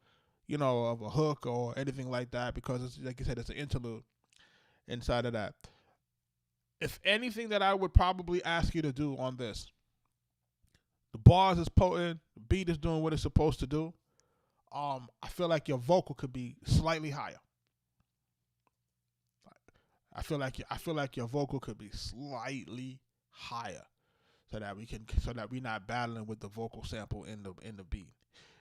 hook or anything like that, because it's, like you said, it's an interlude inside of that. If anything that I would probably ask you to do on this, the bars is potent, the beat is doing what it's supposed to do. I feel like your vocal could be slightly higher. I feel like your vocal could be slightly higher, so that we're not battling with the vocal sample in the beat.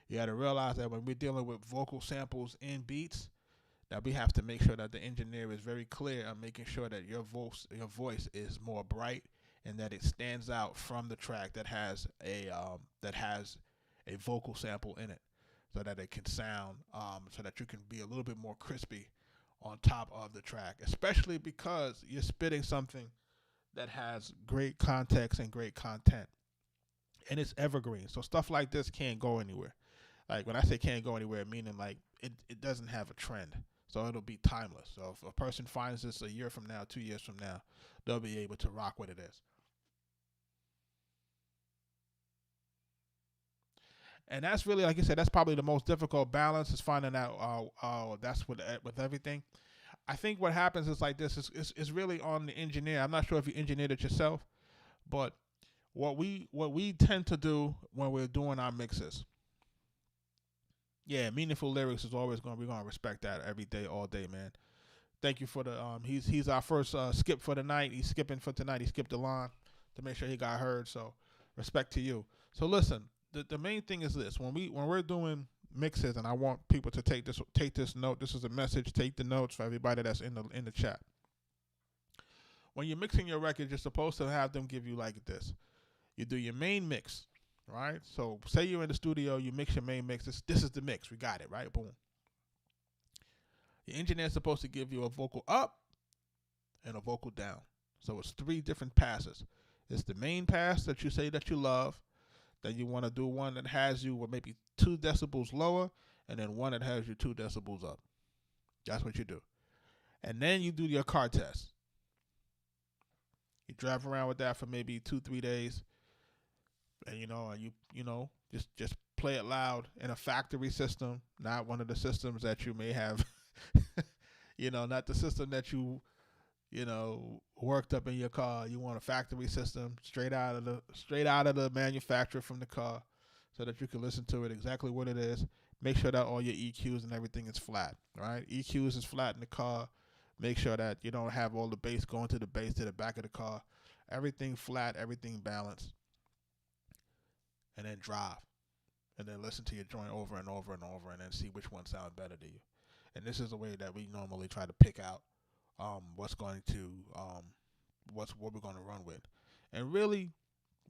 You got to realize that when we're dealing with vocal samples in beats, that we have to make sure that the engineer is very clear on making sure that your voice is more bright and that it stands out from the track that has a vocal sample in it, so that it can sound, so that you can be a little bit more crispy on top of the track, especially because you're spitting something that has great context and great content, and it's evergreen. So stuff like this can't go anywhere. Like when I say can't go anywhere, meaning like it doesn't have a trend, so it'll be timeless. So if a person finds this a year from now, 2 years from now, they'll be able to rock what it is. And that's really, like you said, that's probably the most difficult balance is finding out. That's with everything. I think what happens is like this is really on the engineer. I'm not sure if you engineered it yourself, but what we tend to do when we're doing our mixes. Yeah, meaningful lyrics is always we're gonna respect that every day, all day, man. Thank you for the he's our first skip for the night. He's skipping for tonight. He skipped the line to make sure he got heard. So respect to you. So listen, the main thing is this: when we're doing mixes, and I want people to take this note. This is a message. Take the notes for everybody that's in the chat. When you're mixing your records, you're supposed to have them give you like this. You do your main mix, right? So say you're in the studio, you mix your main mix. This is the mix. We got it, right? Boom. The engineer is supposed to give you a vocal up and a vocal down. So it's 3 different passes. It's the main pass that you say that you love. Then you want to do one that has you with maybe 2 decibels lower, and then one that has you 2 decibels up. That's what you do. And then you do your car test. You drive around with that for maybe 2-3 days. And you just play it loud in a factory system, not one of the systems that you may have, not the system that you worked up in your car. You want a factory system straight out of the manufacturer from the car, so that you can listen to it exactly what it is. Make sure that all your EQs and everything is flat, right? EQs is flat in the car. Make sure that you don't have all the bass going to the bass to the back of the car. Everything flat, everything balanced. And then drive. And then listen to your joint over and over and over, and then see which one sounds better to you. And this is the way that we normally try to pick out what we're going to run with. And really,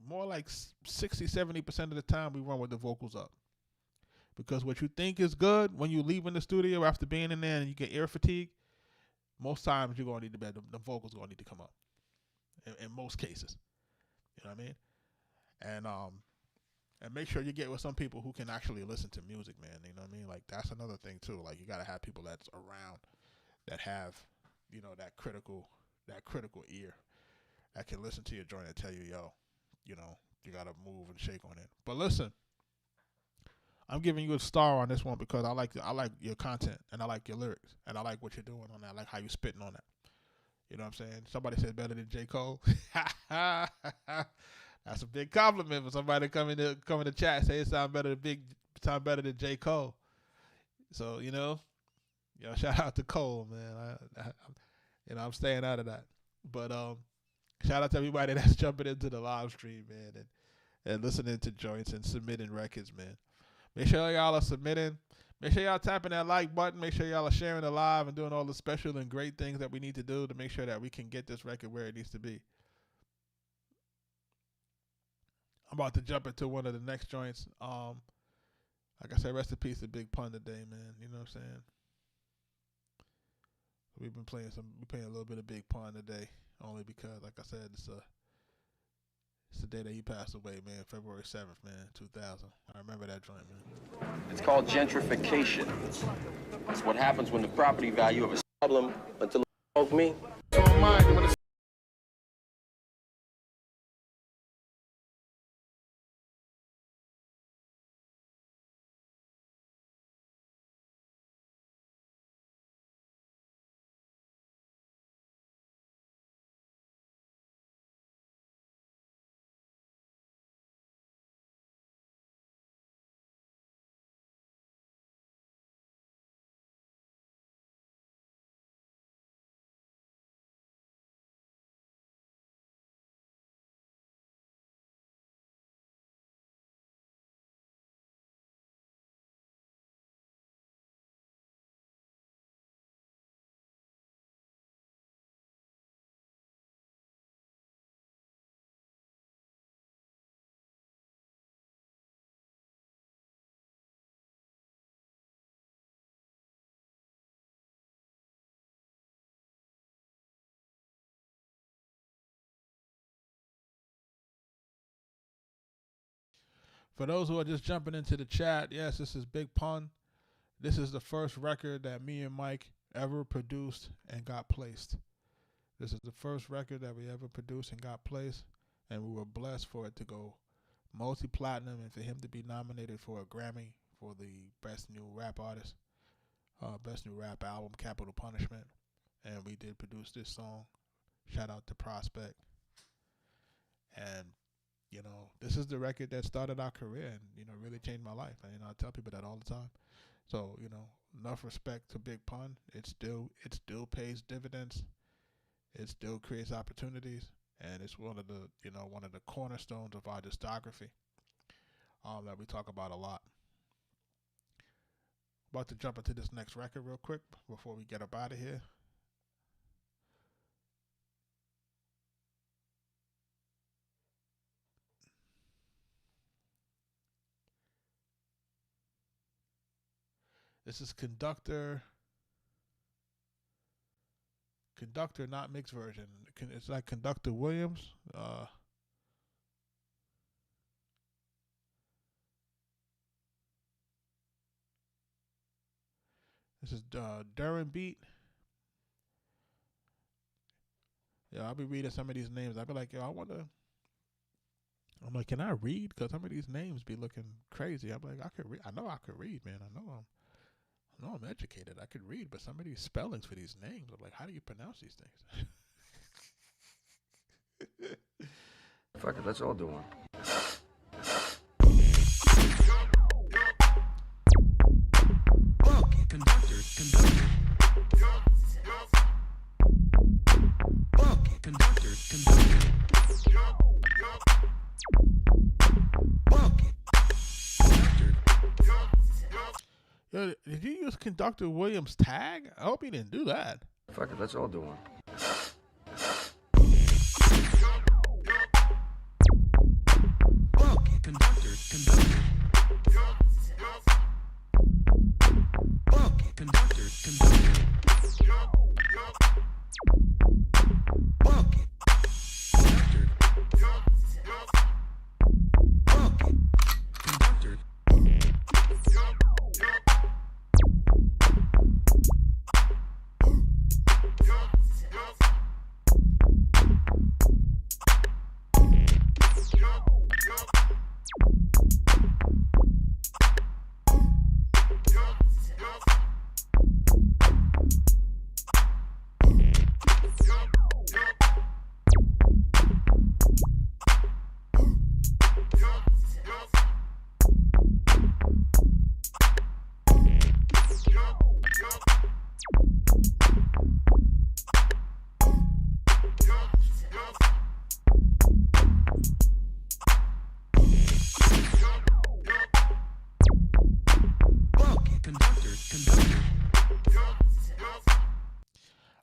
more like 60-70% of the time, we run with the vocals up. Because what you think is good when you leave in the studio after being in there and you get ear fatigue, most times you're going to need the vocals going to need to come up. In most cases. You know what I mean? And make sure you get with some people who can actually listen to music, man. You know what I mean? Like, that's another thing, too. Like, you got to have people that's around that have, that critical ear that can listen to your joint and tell you, yo, you got to move and shake on it. But listen, I'm giving you a star on this one because I like your content, and I like your lyrics, and I like what you're doing on that. I like how you're spitting on that. You know what I'm saying? Somebody said better than J. Cole. That's a big compliment for somebody coming to chat and say it sound better than J. Cole. So, shout out to Cole, man. I'm staying out of that. But shout out to everybody that's jumping into the live stream, man, and listening to joints and submitting records, man. Make sure y'all are submitting. Make sure y'all tapping that like button. Make sure y'all are sharing the live and doing all the special and great things that we need to do to make sure that we can get this record where it needs to be. I'm about to jump into one of the next joints. Like I said, rest in peace to Big Pun today, man. You know what I'm saying? We've been playing a little bit of Big Pun today, only because, like I said, it's the day that he passed away, man. February 7th, man, 2000. I remember that joint, man. It's called gentrification. It's what happens when the property value of a problem until it broke me. For those who are just jumping into the chat, yes, this is Big Pun. This is the first record that me and Mike ever produced and got placed. This is the first record that we ever produced and got placed, and we were blessed for it to go multi-platinum, and for him to be nominated for a Grammy for the Best New Rap Artist, Best New Rap Album, Capital Punishment. And we did produce this song. Shout out to Prospect. And, you know, this is the record that started our career and, you know, really changed my life. And, you know, I tell people that all the time. So, you know, enough respect to Big Pun. It still pays dividends. It still creates opportunities. And it's one of the cornerstones of our discography that we talk about a lot. About to jump into this next record real quick before we get up out of here. This is Conductor, not mixed version. It's like Conductor Williams. This is Durham Beat. Yeah, I'll be reading some of these names. I'll be like, yo, I'm like, can I read? Because some of these names be looking crazy. I'm like, I could read. I know I could read, man. I know I'm educated. I could read, but some of these spellings for these names, I'm like, how do you pronounce these things? Fuck it, let's all do one. Conductor. Yo, did you use Conductor Williams' tag? I hope you didn't do that. Fuck it, let's all do one.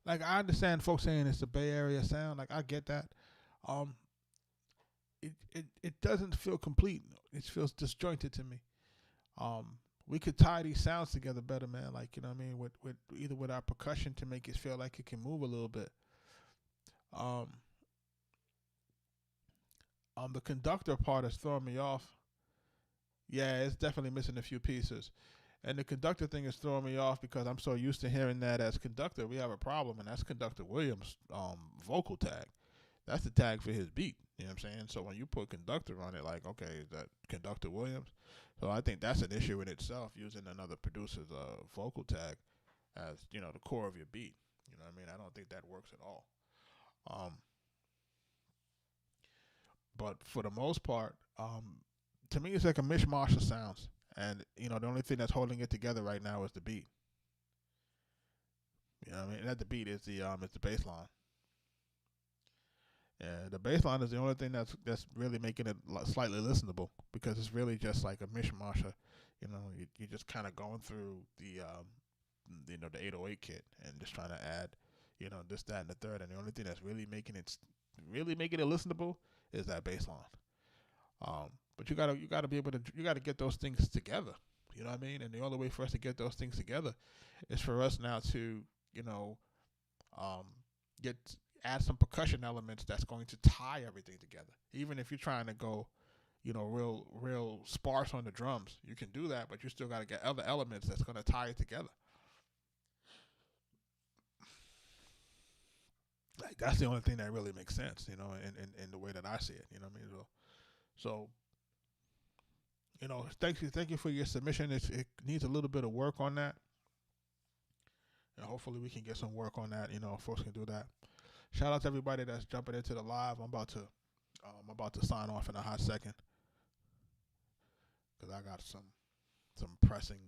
Like, I understand folks saying it's a Bay Area sound. Like, I get that. It doesn't feel complete. It feels disjointed to me. We could tie these sounds together better, man. Like, you know what I mean? With either with our percussion to make it feel like it can move a little bit. The conductor part is throwing me off. Yeah, it's definitely missing a few pieces. And the conductor thing is throwing me off because I'm so used to hearing that as conductor. We have a problem, and that's Conductor Williams' vocal tag. That's the tag for his beat. You know what I'm saying? So when you put conductor on it, like, okay, is that Conductor Williams? So I think that's an issue in itself, using another producer's vocal tag as, you know, the core of your beat. You know what I mean? I don't think that works at all. But for the most part, to me, it's like a mishmash of sounds. And, you know, the only thing that's holding it together right now is the beat. You know what I mean? And that the beat is the bass line. Yeah, the bass line is the only thing that's really making it slightly listenable, because it's really just like a mishmash of, you know, you're just kind of going through the 808 kit and just trying to add, you know, this, that, and the third. And the only thing that's really making it listenable is that bass line. But you gotta be able to, you gotta get those things together. You know what I mean? And the only way for us to get those things together is for us now to, you know, add some percussion elements that's going to tie everything together. Even if you're trying to go, you know, real sparse on the drums, you can do that, but you still gotta get other elements that's gonna tie it together. Like, that's the only thing that really makes sense, you know, in the way that I see it. You know what I mean? So thank you for your submission. It needs a little bit of work on that, and hopefully we can get some work on that. Folks can do that. Shout out to everybody that's jumping into the live. I'm about to sign off in a hot second because I got some pressing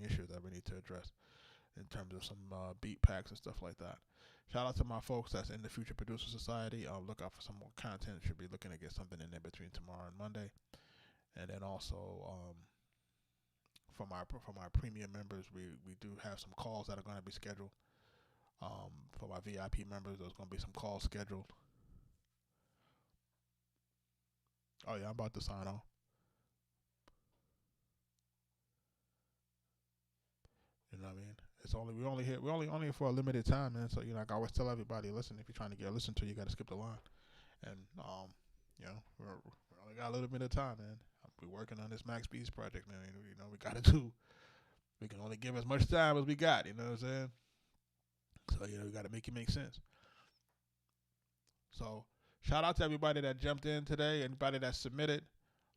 issues that we need to address in terms of some beat packs and stuff like that. Shout out to my folks that's in the Future Producer Society. Look out for some more content. Should be looking to get something in there between tomorrow and Monday. And then also for my premium members, we do have some calls that are going to be scheduled. For my VIP members, there's going to be some calls scheduled. Oh yeah, I'm about to sign off. You know what I mean? We're only here for a limited time, man. So like I always tell everybody, listen, if you're trying to get listened to, you got to skip the line. And we only got a little bit of time, man. We're working on this Max Beatz project, man. We got to do. We can only give as much time as we got. You know what I'm saying? So we got to make it make sense. So shout out to everybody that jumped in today. Anybody that submitted.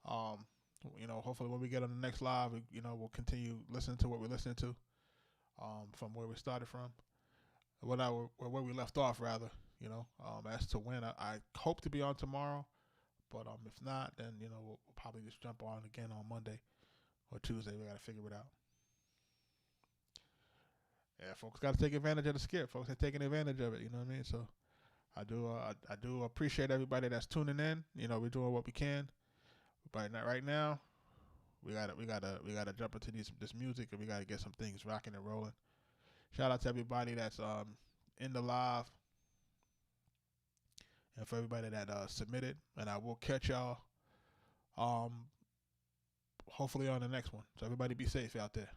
Hopefully when we get on the next live, we'll continue listening to what we're listening to. From where we started from, where we left off, rather, as to when I hope to be on tomorrow, but if not, then we'll probably just jump on again on Monday or Tuesday. We gotta figure it out. Yeah, folks gotta take advantage of the skip. Folks are taking advantage of it. You know what I mean? So I do appreciate everybody that's tuning in. We're doing what we can, but right now. We gotta jump into this music, and we gotta get some things rocking and rolling. Shout out to everybody that's in the live, and for everybody that submitted. And I will catch y'all hopefully on the next one. So everybody be safe out there.